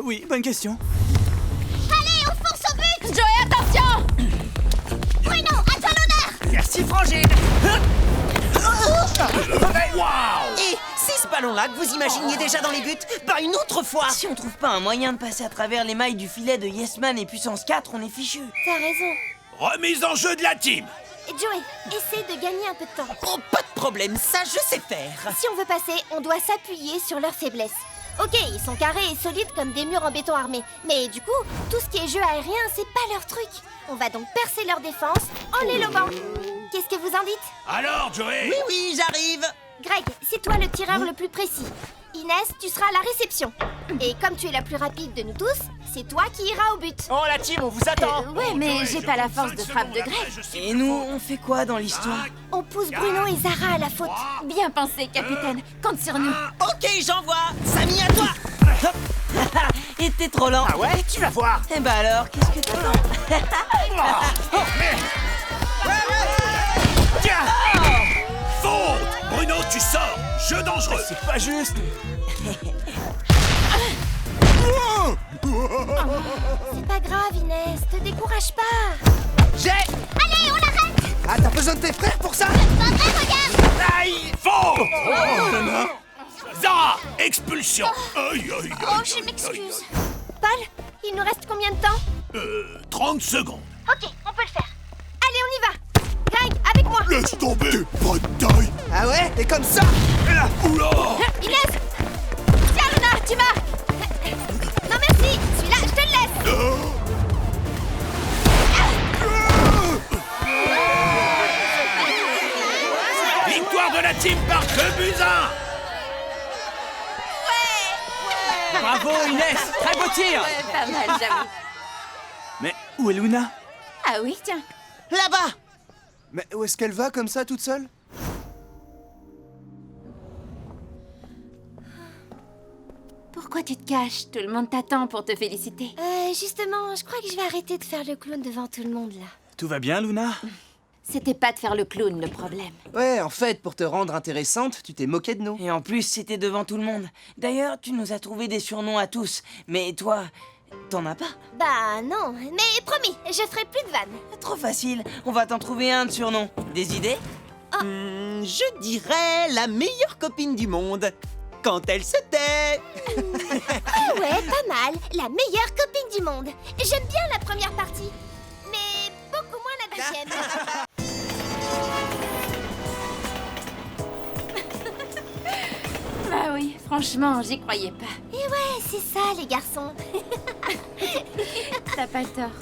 Oui, bonne question. Allez, on fonce au but. Joey, attention! Bruno, à toi l'honneur. Merci, Frangine. Waouh. Et 6 balles ballon-là que vous imaginiez déjà dans les buts? Bah une autre fois! Si on trouve pas un moyen de passer à travers les mailles du filet de Yesman et puissance 4, on est fichu. T'as raison. Remise en jeu de la team. Joey, essaie de gagner un peu de temps. Oh, pas de problème, ça je sais faire. Si on veut passer, on doit s'appuyer sur leurs faiblesses. Ok, ils sont carrés et solides comme des murs en béton armé. Mais du coup, tout ce qui est jeu aérien, c'est pas leur truc. On va donc percer leur défense en les lobant. Qu'est-ce que vous en dites? Alors, Joey? Oui, j'arrive. Greg, c'est toi le tireur le plus précis. Inès, tu seras à la réception. Et comme tu es la plus rapide de nous tous, c'est toi qui iras au but. Oh la team, on vous attend. Ouais, mais j'ai pas la force de frappe de Greg. Et nous, on fait quoi dans l'histoire? On pousse Bruno et Zara à la faute. Bien pensé, capitaine. Compte sur nous. Ok, j'envoie. Samy, à toi. Et t'es trop lent. Ah ouais, tu vas voir. Eh bah alors, qu'est-ce que t'attends? Tiens. Faute! Bruno, tu sors! Jeu dangereux! C'est pas juste. C'est pas grave, Inès, te décourage pas. J'ai... Allez, on l'arrête. Ah, t'as besoin de tes frères pour ça? Pas vrai, regarde. Aïe. Faute! Zara! Expulsion! Aïe, aïe, aïe, Oh, je m'excuse. Paul, il nous reste combien de temps? 30 secondes. Ok, on peut le faire. Allez, on y va. Greg, avec moi. Laisse tomber! Pas de taille! Ah ouais? Et comme ça? Oula! Inès. Tiens, Luna, tu marques. Non, merci. Celui-là, je te le laisse. Victoire de la team par 2 buts à 1! Bravo, Inès! Très beau tir! Pas mal, j'avoue. Mais où est Luna? Ah oui, tiens. Là-bas. Mais où est-ce qu'elle va comme ça, toute seule? Pourquoi tu te caches? Tout le monde t'attend pour te féliciter. Justement, je crois que je vais arrêter de faire le clown devant tout le monde, là. Tout va bien, Luna? C'était pas de faire le clown, le problème. Ouais, en fait, pour te rendre intéressante, tu t'es moqué de nous. Et en plus, c'était devant tout le monde. D'ailleurs, tu nous as trouvé des surnoms à tous. Mais toi, t'en as pas? Bah non, mais promis, je ferai plus de vannes. Trop facile. On va t'en trouver un de surnom. Des idées? Je dirais la meilleure copine du monde. Quand elle se tait. Ouais, pas mal. La meilleure copine du monde. J'aime bien la première partie, mais beaucoup moins la deuxième. Bah oui, franchement, j'y croyais pas. Et ouais, c'est ça, les garçons. T'as pas tort.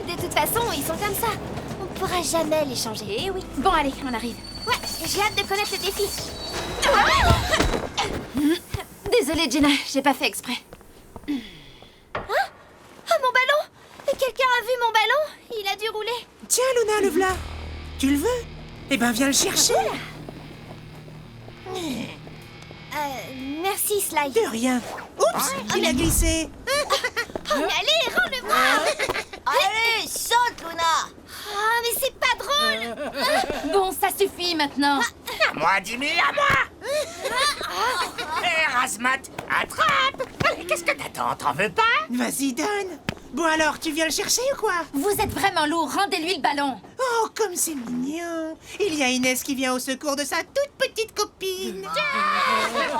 De toute façon, ils sont comme ça. On pourra jamais les changer. Eh oui. Bon, allez, on arrive. Ouais, j'ai hâte de connaître le défi. Désolée, Jenna, j'ai pas fait exprès. Hein? Oh, mon ballon! Quelqu'un a vu mon ballon? Il a dû rouler. Tiens, Luna, le v'là. Tu le veux? Eh ben, viens le chercher. Merci, Sly. De rien. Oups, il a glissé. Oh, mais allez, rends-le-moi! Allez, saute, Luna. Oh, mais c'est pas drôle! Bon, ça suffit maintenant. À moi, Jimmy, à moi. Hé, Razmat, attrape. Allez, qu'est-ce que t'attends? T'en veux pas? Vas-y, donne. Bon alors, tu viens le chercher ou quoi? Vous êtes vraiment lourd, rendez-lui le ballon. Oh, comme c'est mignon. Il y a Inès qui vient au secours de sa toute petite copine.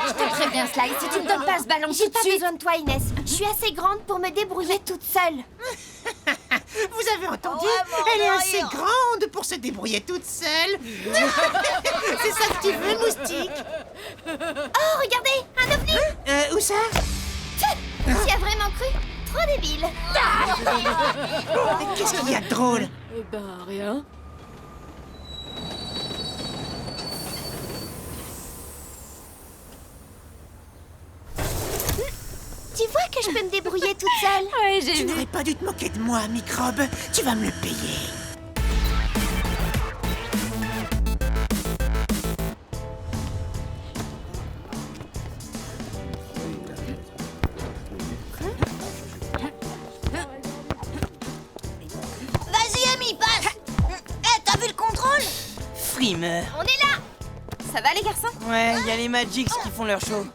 Je te préviens, Sly, si tu me donnes pas ce ballon J'ai tout de pas suite... besoin de toi, Inès. Je suis assez grande pour me débrouiller toute seule. Vous avez entendu? Vraiment Elle est rien. assez grande pour se débrouiller toute seule. C'est ça que tu veux, moustique? Oh, regardez, un ovni! Où ça? J'y as vraiment cru? Trop débile. Qu'est-ce qu'il y a de drôle? Ben, rien. Tu vois que je peux me débrouiller toute seule? Ouais, j'ai Tu vu. n'aurais pas dû te moquer de moi, microbe. Tu vas me le payer. Vas-y, Amy, passe. Eh, t'as vu le contrôle? Frimeur. On est là! Ça va, les garçons? Ouais, il y a les Magics qui font leur show.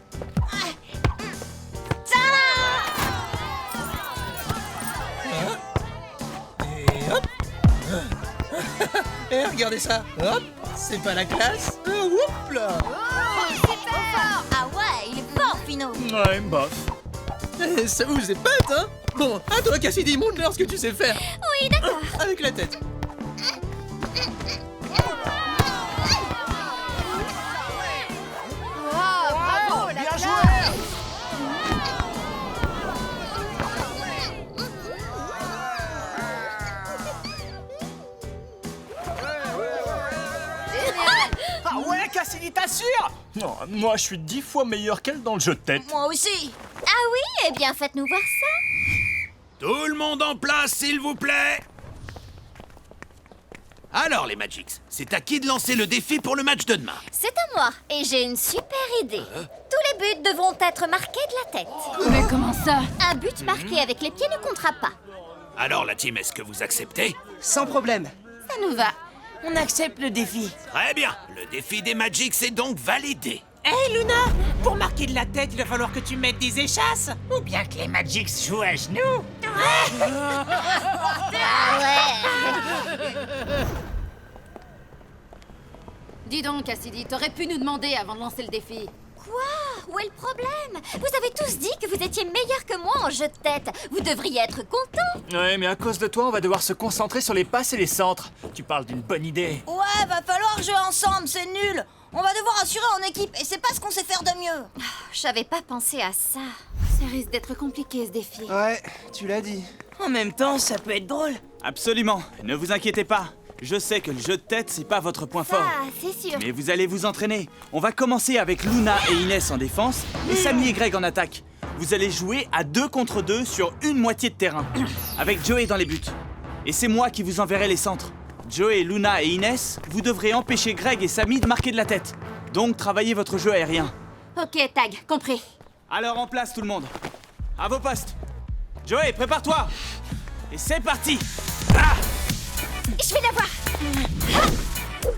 Et regardez ça. Hop, c'est pas la classe. Wouhou. Hop là. Ah ouais, il est fort, Pino. Ouais, bof. Eh, ça vous épate, hein? Bon, à toi, Cassidy, montre-leur ce que tu sais faire. Oui, d'accord. Avec la tête. Bravo, la Bien classe. joué. Ah ouais, Cassidy, t'assures? Non, moi je suis 10 fois meilleur qu'elle dans le jeu de tête. Moi aussi. Ah oui, eh bien faites-nous voir ça. Tout le monde en place, s'il vous plaît. Alors, les Magics, c'est à qui de lancer le défi pour le match de demain? C'est à moi, et j'ai une super idée. Tous les buts devront être marqués de la tête. Mais comment ça? Un but marqué avec les pieds ne comptera pas. Alors, la team, est-ce que vous acceptez? Sans problème. Ça nous va. On accepte le défi. Très bien, le défi des Magics est donc validé. Hé, Luna, pour marquer de la tête, il va falloir que tu mettes des échasses. Ou bien que les Magics jouent à genoux. Dis donc, Cassidy, t'aurais pu nous demander avant de lancer le défi. Quoi? Où est le problème? Vous avez tous dit que vous étiez meilleur que moi en jeu de tête. Vous devriez être contents. Ouais, mais à cause de toi, on va devoir se concentrer sur les passes et les centres. Tu parles d'une bonne idée. Ouais, va falloir jouer ensemble, c'est nul. On va devoir assurer en équipe et c'est pas ce qu'on sait faire de mieux. J'avais pas pensé à ça. Ça risque d'être compliqué, ce défi. Ouais, tu l'as dit. En même temps, ça peut être drôle. Absolument, ne vous inquiétez pas. Je sais que le jeu de tête, c'est pas votre point fort. Ah, c'est sûr. Mais vous allez vous entraîner. On va commencer avec Luna et Inès en défense et Samy et Greg en attaque. Vous allez jouer à 2 contre 2 sur une moitié de terrain, avec Joey dans les buts. Et c'est moi qui vous enverrai les centres. Joey, Luna et Inès, vous devrez empêcher Greg et Samy de marquer de la tête. Donc travaillez votre jeu aérien. Ok, Tag, compris. Alors en place tout le monde. À vos postes. Joey, prépare-toi. Et c'est parti. Je vais l'avoir.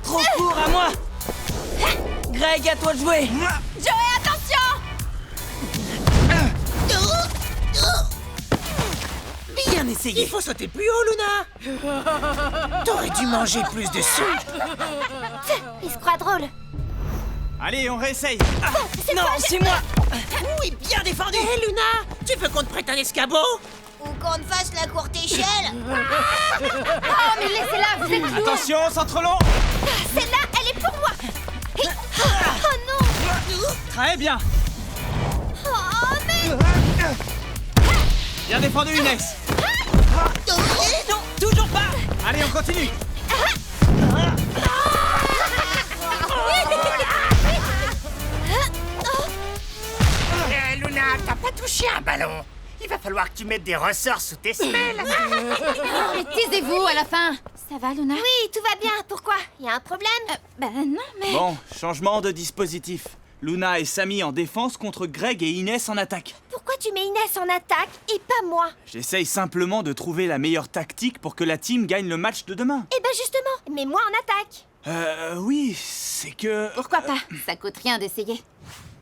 Trop court à moi. Greg, à toi de jouer. Joey, attention. Bien essayé. Il faut sauter plus haut, Luna. T'aurais dû manger plus de soupe. Il se croit drôle. Allez, on réessaye. Non, c'est moi. Oui, bien défendu. Hé, Luna, tu veux qu'on te prête un escabeau? Ou qu'on te fasse la courte échelle. Oh, mais laissez-la, vous êtes lourd. Attention, centre long. Celle-là, elle est pour moi. Oh non. Très bien. Oh, mais... Bien défendu, Inès. Non, toujours pas. Allez, on continue. Luna, t'as pas touché un ballon. Il va falloir que tu mettes des ressorts sous tes semelles. Mais taisez-vous à la fin. Ça va, Luna? Oui, tout va bien. Pourquoi? Il y a un problème? Ben non, mais... Bon, changement de dispositif. Luna et Samy en défense contre Greg et Inès en attaque. Pourquoi tu mets Inès en attaque et pas moi? J'essaye simplement de trouver la meilleure tactique pour que la team gagne le match de demain. Eh ben justement, mets moi en attaque. Oui, c'est que... Pourquoi pas? Ça coûte rien d'essayer.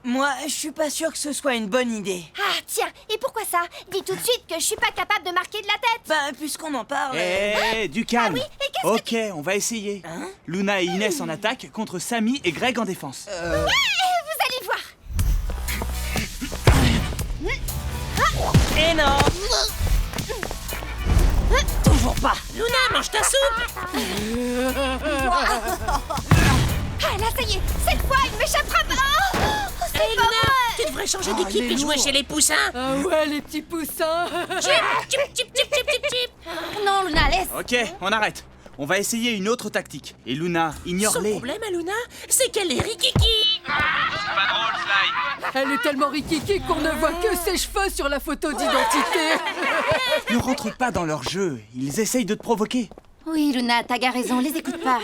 Moi, je suis pas sûr que ce soit une bonne idée. Ah tiens, et pourquoi ça? Dis tout de suite que je suis pas capable de marquer de la tête. Bah, puisqu'on en parle... Du calme. Ah oui, et qu'est-ce Ok, on va essayer. Luna et Inès en attaque contre Samy et Greg en défense. Ouais, vous allez voir. Et non. Toujours pas. Luna, mange ta soupe. Ah là, ça y est, cette fois, il m'échappera pas. Oh, c'est Hé, pas Luna, vrai. tu devrais changer d'équipe et jouer chez les poussins. Ah ouais, les petits poussins. Chip, chip, chip, chip, chip, chip, chip. Non, Luna, laisse. Ok, on arrête. On va essayer une autre tactique. Et Luna, Son ignore-les. problème à Luna, c'est qu'elle est rikiki. Elle est tellement rikiki qu'on ne voit que ses cheveux sur la photo d'identité. Ne rentre pas dans leur jeu. Ils essayent de te provoquer. Oui, Luna, Tag a raison, les écoute pas.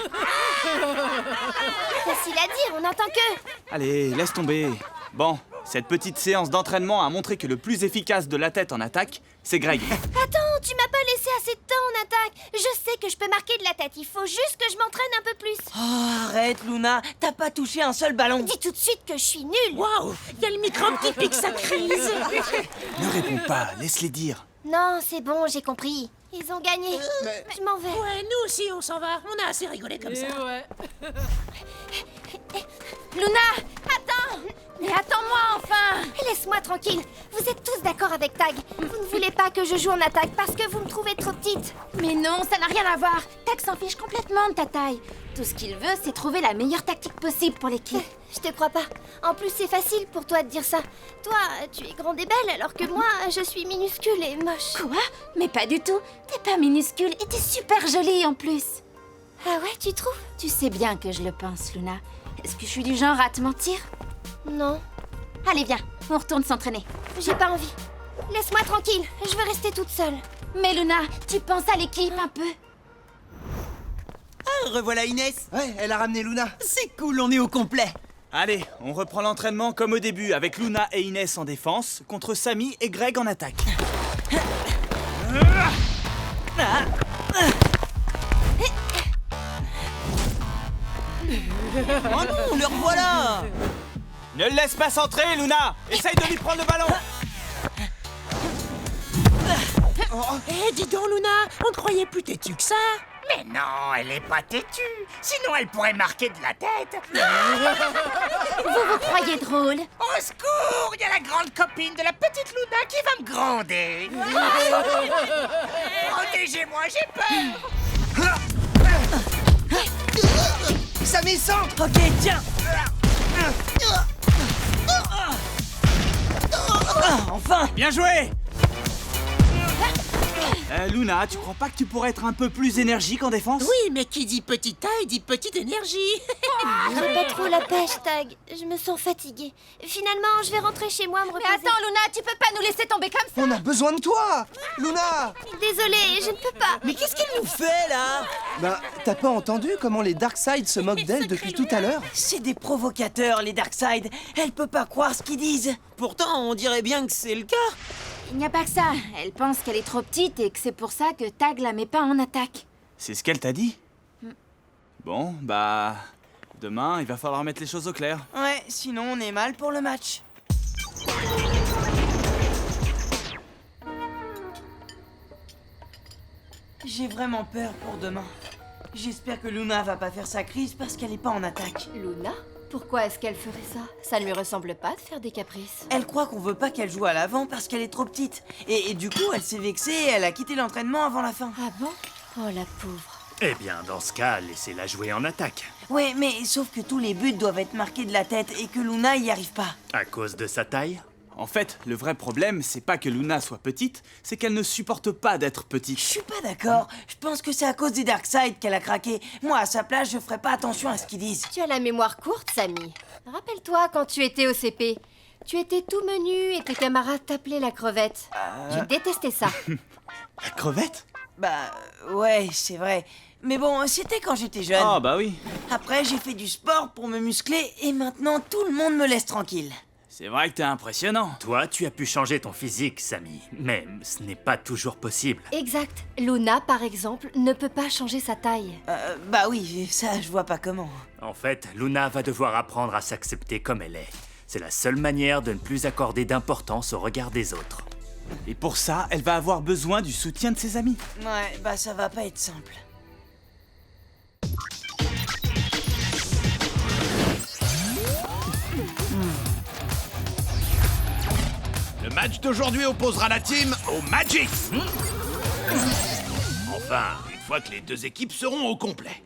Facile à dire, on n'entend que. Allez, laisse tomber. Bon, cette petite séance d'entraînement a montré que le plus efficace de la tête en attaque, c'est Greg. Attends, tu m'as pas laissé assez de temps en attaque. Je sais que je peux marquer de la tête, il faut juste que je m'entraîne un peu plus. Oh, arrête, Luna. T'as pas touché un seul ballon. Dis tout de suite que je suis nulle. Waouh, il y a le microbe qui pique sa crise. Ne réponds pas, laisse-les dire. Non, c'est bon, j'ai compris. Ils ont gagné. Je m'en vais. Ouais, nous aussi, on s'en va. On a assez rigolé comme ça. Ouais. Luna, attends! Mais attends-moi enfin! Laisse-moi tranquille. Vous êtes tous d'accord avec Tag. Vous ne voulez pas que je joue en attaque parce que vous me trouvez trop petite. Mais non, ça n'a rien à voir. Tag s'en fiche complètement de ta taille. Tout ce qu'il veut, c'est trouver la meilleure tactique possible pour l'équipe. Je te crois pas. En plus, c'est facile pour toi de dire ça. Toi, tu es grande et belle, alors que moi, je suis minuscule et moche. Quoi? Mais pas du tout. T'es pas minuscule et t'es super jolie en plus. Ah ouais, tu trouves? Tu sais bien que je le pense, Luna. Est-ce que je suis du genre à te mentir? Non. Allez, viens, on retourne s'entraîner. J'ai pas envie. Laisse-moi tranquille, je veux rester toute seule. Mais Luna, tu penses à l'équipe un peu? Ah, revoilà Inès. Ouais, elle a ramené Luna. C'est cool, on est au complet. Allez, on reprend l'entraînement comme au début, avec Luna et Inès en défense, contre Samy et Greg en attaque. Oh non, le revoilà. Ne le laisse pas centrer, Luna. Essaye de lui prendre le ballon. Eh, dis donc, Luna, on te croyait plus têtue que ça. Mais non, elle est pas têtue. Sinon, elle pourrait marquer de la tête. Vous croyez drôle? Au secours, il y a la grande copine de la petite Luna qui va me gronder. Protégez-moi, j'ai peur. Samy, centre. Ok, tiens. Enfin. Bien joué. Luna, tu crois pas que tu pourrais être un peu plus énergique en défense? Oui, mais qui dit petite taille dit petite énergie. J'ai pas trop la pêche, Tag. Je me sens fatiguée. Finalement, je vais rentrer chez moi me reposer. Mais attends, Luna, tu peux pas nous laisser tomber comme ça. On a besoin de toi, Luna. Désolée, je ne peux pas. Mais qu'est-ce qu'elle nous fait, là? Bah, t'as pas entendu comment les Darkseid se moquent d'elle depuis tout à l'heure? C'est des provocateurs, les Darkseid. Elle peut pas croire ce qu'ils disent. Pourtant, on dirait bien que c'est le cas. Il n'y a pas que ça. Elle pense qu'elle est trop petite et que c'est pour ça que Tag la met pas en attaque. C'est ce qu'elle t'a dit? Bon, bah... Demain, il va falloir mettre les choses au clair. Ouais, sinon on est mal pour le match. J'ai vraiment peur pour demain. J'espère que Luna va pas faire sa crise parce qu'elle est pas en attaque. Luna? Pourquoi est-ce qu'elle ferait ça? Ça ne lui ressemble pas de faire des caprices. Elle croit qu'on veut pas qu'elle joue à l'avant parce qu'elle est trop petite. Et du coup, elle s'est vexée et elle a quitté l'entraînement avant la fin. Ah bon? Oh la pauvre. Eh bien, dans ce cas, laissez-la jouer en attaque. Ouais, mais sauf que tous les buts doivent être marqués de la tête et que Luna y arrive pas. À cause de sa taille? En fait, le vrai problème, c'est pas que Luna soit petite, c'est qu'elle ne supporte pas d'être petite. Je suis pas d'accord. Je pense que c'est à cause des Darkseid qu'elle a craqué. Moi, à sa place, je ferais pas attention à ce qu'ils disent. Tu as la mémoire courte, Samy. Rappelle-toi quand tu étais au CP. Tu étais tout menu et tes camarades t'appelaient la crevette. Tu détestais ça. La crevette? Bah, ouais, c'est vrai. Mais bon, c'était quand j'étais jeune. Ah bah oui. Après, j'ai fait du sport pour me muscler et maintenant, tout le monde me laisse tranquille. C'est vrai que t'es impressionnant. Toi, tu as pu changer ton physique, Samy. Mais ce n'est pas toujours possible. Exact. Luna, par exemple, ne peut pas changer sa taille. Bah oui, ça, je vois pas comment. En fait, Luna va devoir apprendre à s'accepter comme elle est. C'est la seule manière de ne plus accorder d'importance au regard des autres. Et pour ça, elle va avoir besoin du soutien de ses amis. Ouais, bah ça va pas être simple. Le match d'aujourd'hui opposera la team aux Magics. Enfin, une fois que les deux équipes seront au complet.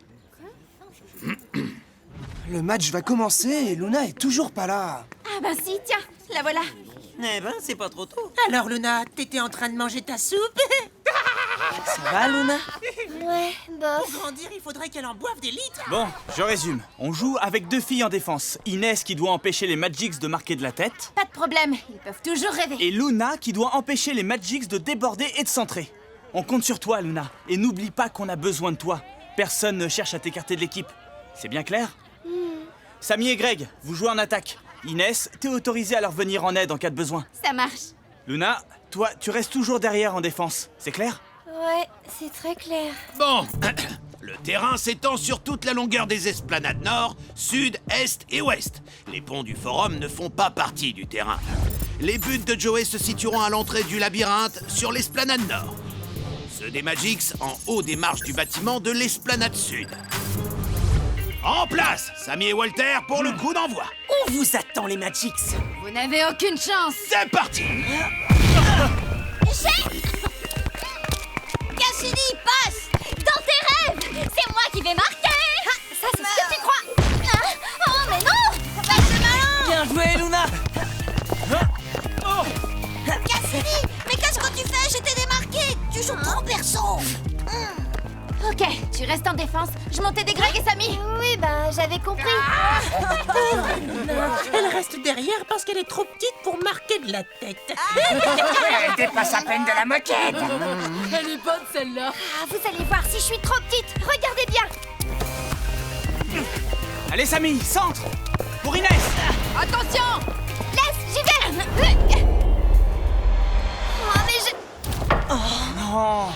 Le match va commencer et Luna est toujours pas là. Ah bah si, tiens, la voilà. Eh ben, c'est pas trop tôt. Alors, Luna, t'étais en train de manger ta soupe? Ça va, Luna? Ouais, bof. Pour grandir, il faudrait qu'elle en boive des litres. Bon, je résume. On joue avec deux filles en défense. Inès qui doit empêcher les Magics de marquer de la tête. Pas de problème, ils peuvent toujours rêver. Et Luna qui doit empêcher les Magics de déborder et de centrer. On compte sur toi, Luna. Et n'oublie pas qu'on a besoin de toi. Personne ne cherche à t'écarter de l'équipe. C'est bien clair? Samy et Greg, vous jouez en attaque. Inès, t'es autorisé à leur venir en aide en cas de besoin. Ça marche. Luna, toi, tu restes toujours derrière en défense. C'est clair? Ouais, c'est très clair. Bon, le terrain s'étend sur toute la longueur des esplanades nord, sud, est et ouest. Les ponts du forum ne font pas partie du terrain. Les buts de Joey se situeront à l'entrée du labyrinthe sur l'esplanade nord. Ceux des Magics en haut des marches du bâtiment de l'esplanade sud. En place! place, Samy et Walter, pour le coup d'envoi. On vous attend, les Magix. Vous n'avez aucune chance. C'est parti. Cassidy, passe! Dans tes rêves, c'est moi qui vais marquer. Ça, c'est ce que tu crois. Oh, mais non. Passe le malin! Bien joué, Luna. Cassidy, mais qu'est-ce que tu fais? Je t'ai démarqué! Tu joues trop perso! Ok, tu restes en défense. Je montais des Greg et Samy. Oui, ben, j'avais compris. Elle reste derrière parce qu'elle est trop petite pour marquer de la tête. Elle dépasse à peine de la moquette. Elle est bonne celle-là. Vous allez voir si je suis trop petite. Regardez bien. Allez, Samy, centre! Pour Inès! Attention. Laisse, j'y vais. Oh, mais je... Non!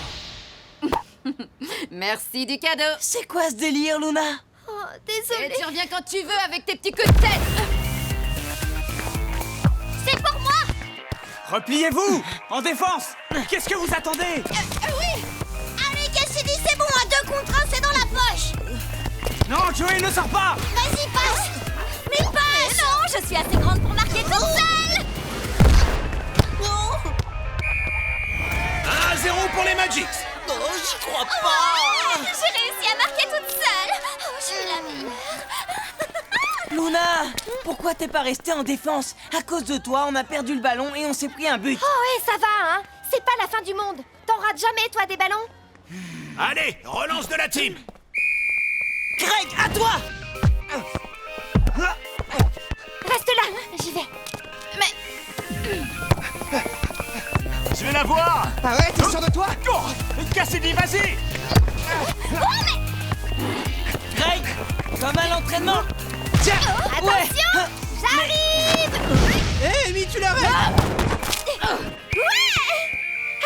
Merci du cadeau. C'est quoi ce délire, Luna? Oh, désolée. Et tu reviens quand tu veux avec tes petits coups de tête. C'est pour moi. Repliez-vous! En défense! Qu'est-ce que vous attendez? Oui! Allez, Cassidy, c'est bon, à 2 contre 1, c'est dans la poche! Non, Joey, ne sors pas! Vas-y, passe! Mais passe! Non, je suis assez grande pour marquer toute seule. 1-0 pour les Magix. Oh, j'y crois pas. J'ai réussi à marquer toute seule. Oh, je suis la meilleure. Luna, pourquoi t'es pas restée en défense? À cause de toi, on a perdu le ballon et on s'est pris un but. Oh ouais, ça va, hein. C'est pas la fin du monde. T'en rates jamais, toi, des ballons. Allez, relance de la team. Greg, à toi. Reste là, j'y vais. Mais... Je vais la voir. Arrête, t'es sûr de toi? Cassidy, vas-y. Greg, comme à l'entraînement. Tiens! Attention, j'arrive. Hé, Amy, tu l'arrêtes! Ouais.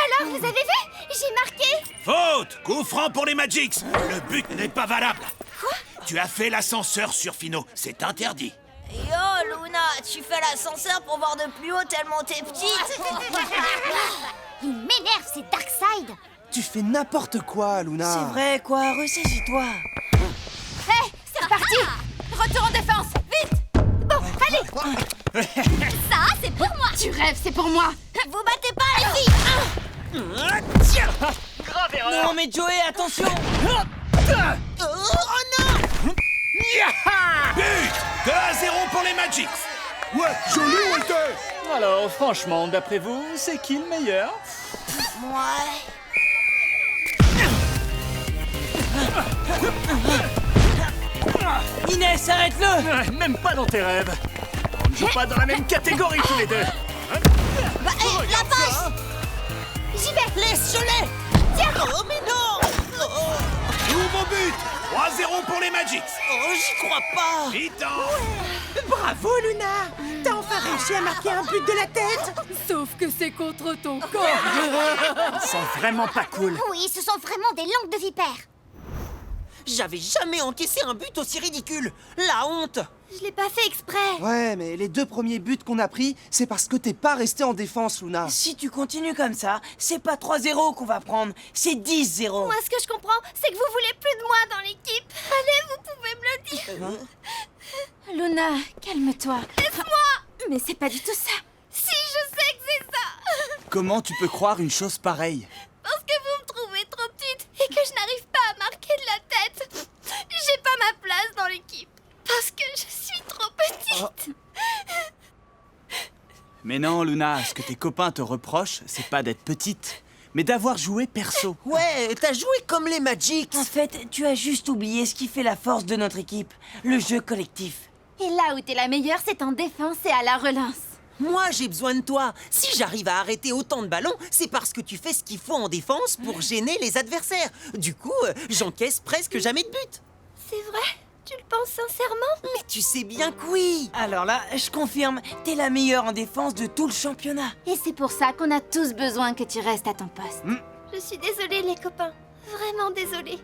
Alors, vous avez vu? J'ai marqué. Faute. Coup franc pour les Magix. Le but n'est pas valable. Quoi? Tu as fait l'ascenseur sur Fino. C'est interdit. Yo, Luna, tu fais l'ascenseur pour voir de plus haut tellement t'es petite! Il m'énerve, c'est Darkseid. Tu fais n'importe quoi, Luna. C'est vrai, quoi, ressaisis-toi. Hé, c'est reparti. Retour en défense, vite. Bon, allez. Ça, c'est pour moi. Tu rêves, c'est pour moi. Vous battez pas, les filles! Non, mais Joey, attention. Oh non! But 2-0 pour les Magix. Ouais, joli, Walter! Alors, franchement, d'après vous, c'est qui le meilleur? Ouais. Inès, arrête-le. Même pas dans tes rêves. On ne joue pas dans la même catégorie tous les deux. Bah, hé, la passe! J'y vais. Laisse, je l'ai. Tiens. Oh, mais non. Nouveau but 3-0 pour les Magix. Oh, j'y crois pas. Titan. Bravo, Luna. T'as enfin réussi à marquer un but de la tête. Sauf que c'est contre ton corps. Ils sont vraiment pas cool. Oui, ce sont vraiment des langues de vipère. J'avais jamais encaissé un but aussi ridicule. La honte. Je l'ai pas fait exprès. Ouais, mais les 2 premiers buts qu'on a pris, c'est parce que t'es pas resté en défense, Luna. Si tu continues comme ça, c'est pas 3-0 qu'on va prendre, c'est 10-0. Moi, ce que je comprends, c'est que vous voulez plus de moi dans l'équipe. Allez, vous pouvez me le dire. Luna, calme-toi. Laisse-moi. Mais c'est pas du tout ça. Si, je sais que c'est ça. Comment tu peux croire une chose pareille? Parce que vous me trouvez trop petite et que je n'arrive pas à marquer de la tête. J'ai pas ma place dans l'équipe. Parce que je suis trop petite. Mais non, Luna, ce que tes copains te reprochent, c'est pas d'être petite, mais d'avoir joué perso. Ouais, t'as joué comme les Magix. En fait, tu as juste oublié ce qui fait la force de notre équipe, le jeu collectif. Et là où t'es la meilleure, c'est en défense et à la relance. Moi, j'ai besoin de toi. Si j'arrive à arrêter autant de ballons, c'est parce que tu fais ce qu'il faut en défense pour gêner les adversaires. Du coup, j'encaisse presque jamais de but. C'est vrai? Tu le penses sincèrement? Mais tu sais bien que oui. Alors là, je confirme, t'es la meilleure en défense de tout le championnat. Et c'est pour ça qu'on a tous besoin que tu restes à ton poste. Je suis désolée, les copains. Vraiment désolée.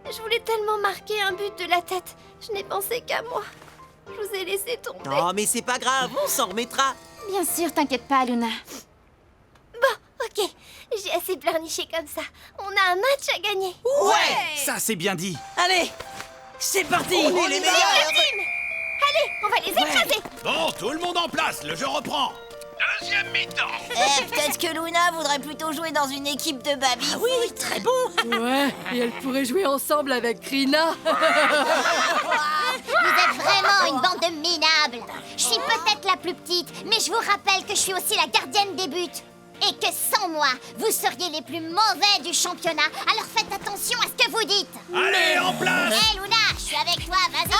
Je voulais tellement marquer un but de la tête. Je n'ai pensé qu'à moi. Je vous ai laissé tomber. Non, mais c'est pas grave, on s'en remettra. Bien sûr, t'inquiète pas, Luna. Bon, ok. J'ai assez pleurniché comme ça. On a un match à gagner. Ouais, ça c'est bien dit. Allez, C'est parti. On est les meilleurs. Allez, on va les écraser. Bon, tout le monde en place, le jeu reprend. Deuxième mi-temps. Peut-être que Luna voudrait plutôt jouer dans une équipe de baby. Ah oui, très bon. Ouais, et elles pourraient jouer ensemble avec Rina. Vous êtes vraiment une bande de minables. Je suis peut-être la plus petite, mais je vous rappelle que je suis aussi la gardienne des buts. Et que sans moi, vous seriez les plus mauvais du championnat. Alors faites attention à ce que vous dites. Allez, en place. Hé Luna, je suis avec toi, vas-y.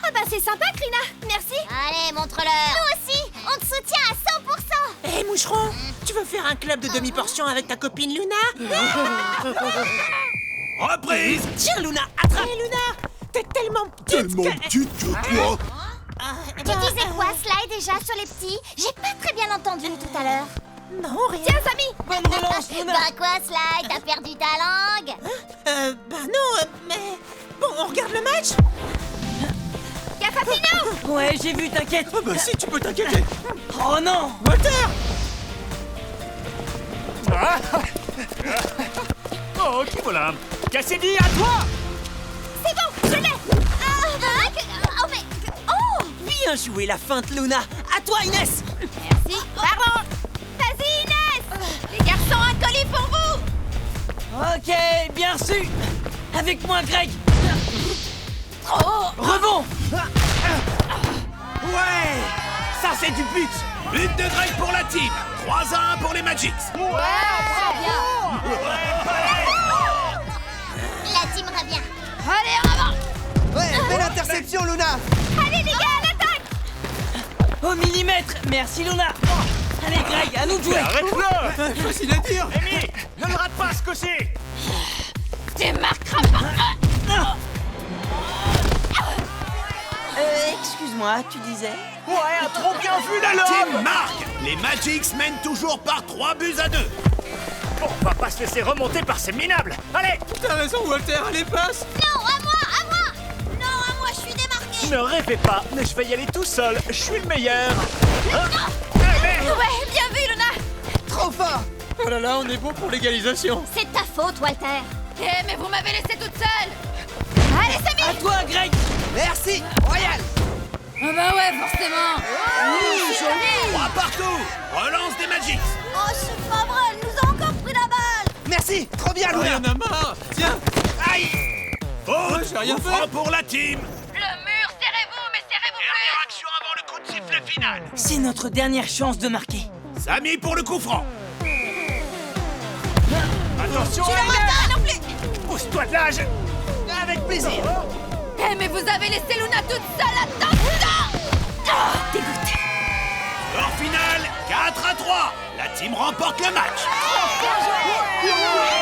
Ah bah c'est sympa, Krina. Merci. Allez, montre-leur. Nous aussi, on te soutient à 100%. Hé, moucheron, tu veux faire un club de demi-portion avec ta copine Luna? Reprise. Tiens, Luna, attrape. Hé, Luna, t'es tellement petite Tellement petite que quoi? Tu disais quoi, Sly, déjà, sur les petits? J'ai pas très bien entendu tout à l'heure. Non, rien. Tiens, Samy. Bonne relance, Luna. Bah quoi, Sly? T'as perdu ta langue? Bah non, mais... Bon, on regarde le match? Gafapino. Ouais, j'ai vu, t'inquiète. Oh bah si, tu peux t'inquiéter. Oh non. Walter. Oh, qui voilà? Cassidy, à toi! C'est bon, je l'ai. Oh, mais... Oh. Bien joué la feinte, Luna. À toi, Inès. Merci. Pardon. Vas-y, Inès. Les garçons, un colis pour vous. Ok, bien reçu. Avec moi, Greg. Oh, rebond. Ouais. Ça, c'est du but. But de Greg pour la team. 3-1 pour les Magics. La team revient. Allez, en avant. Ouais, belle interception, Luna. Allez, les gars, à l'attaque. Au millimètre. Merci, Luna. Allez, Greg, à nous de jouer. Arrête-le. Facile à dire. Amy, ne le rate pas ce coup-ci! Tu marqueras pas. Excuse-moi, tu disais? Ouais, trop bien vu la Team marque. Les Magics mènent toujours par 3-2. Bon, on va pas se laisser remonter par ces minables! Allez! T'as raison, Walter, allez, passe. Non, à moi. Non, à moi, je suis démarqué. Ne rêvez pas, mais je vais y aller tout seul, je suis le meilleur! Ouais, bien vu, Luna. Trop fort. Oh là là, on est bon pour l'égalisation. C'est ta faute, Walter. Eh, mais vous m'avez laissé toute seule. Allez, Samy. À toi, Greg. Merci, Royal. Ah bah ouais, forcément. 3 partout. Relance des Magics. Oh, c'est pas vrai, elle nous a encore pris la balle. Merci, trop bien, Oh, Luna. y'en a marre. Tiens. Aïe. Faute. j'ai rien Coup fait. franc pour la team. Le mur, serrez-vous, mais serrez-vous Dernière action avant le coup de sifflet final. C'est notre dernière chance de marquer. Samy pour le coup franc. Attention! non plus. Pousse-toi de l'âge! Avec plaisir. Eh, mais vous avez laissé Luna toute seule là-dedans. Dégoûté. Score final 4-3. La team remporte le match.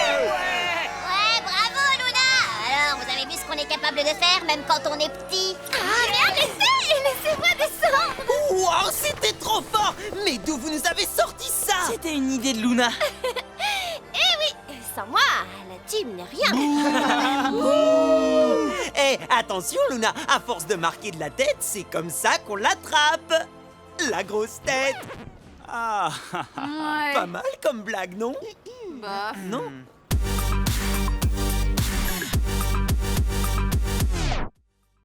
Ouais, bravo, Luna. Alors, vous avez vu ce qu'on est capable de faire, même quand on est petit? Ah, merde, laissez-moi descendre. Wow, c'était trop fort. Mais d'où vous nous avez sorti ça? C'était une idée de Luna. Eh oui, sans moi, la team n'est rien. Eh, attention, Luna, à force de marquer de la tête, c'est comme ça qu'on l'attrape. La grosse tête. Ah, Ouais. pas mal comme blague, non? Bah. Non.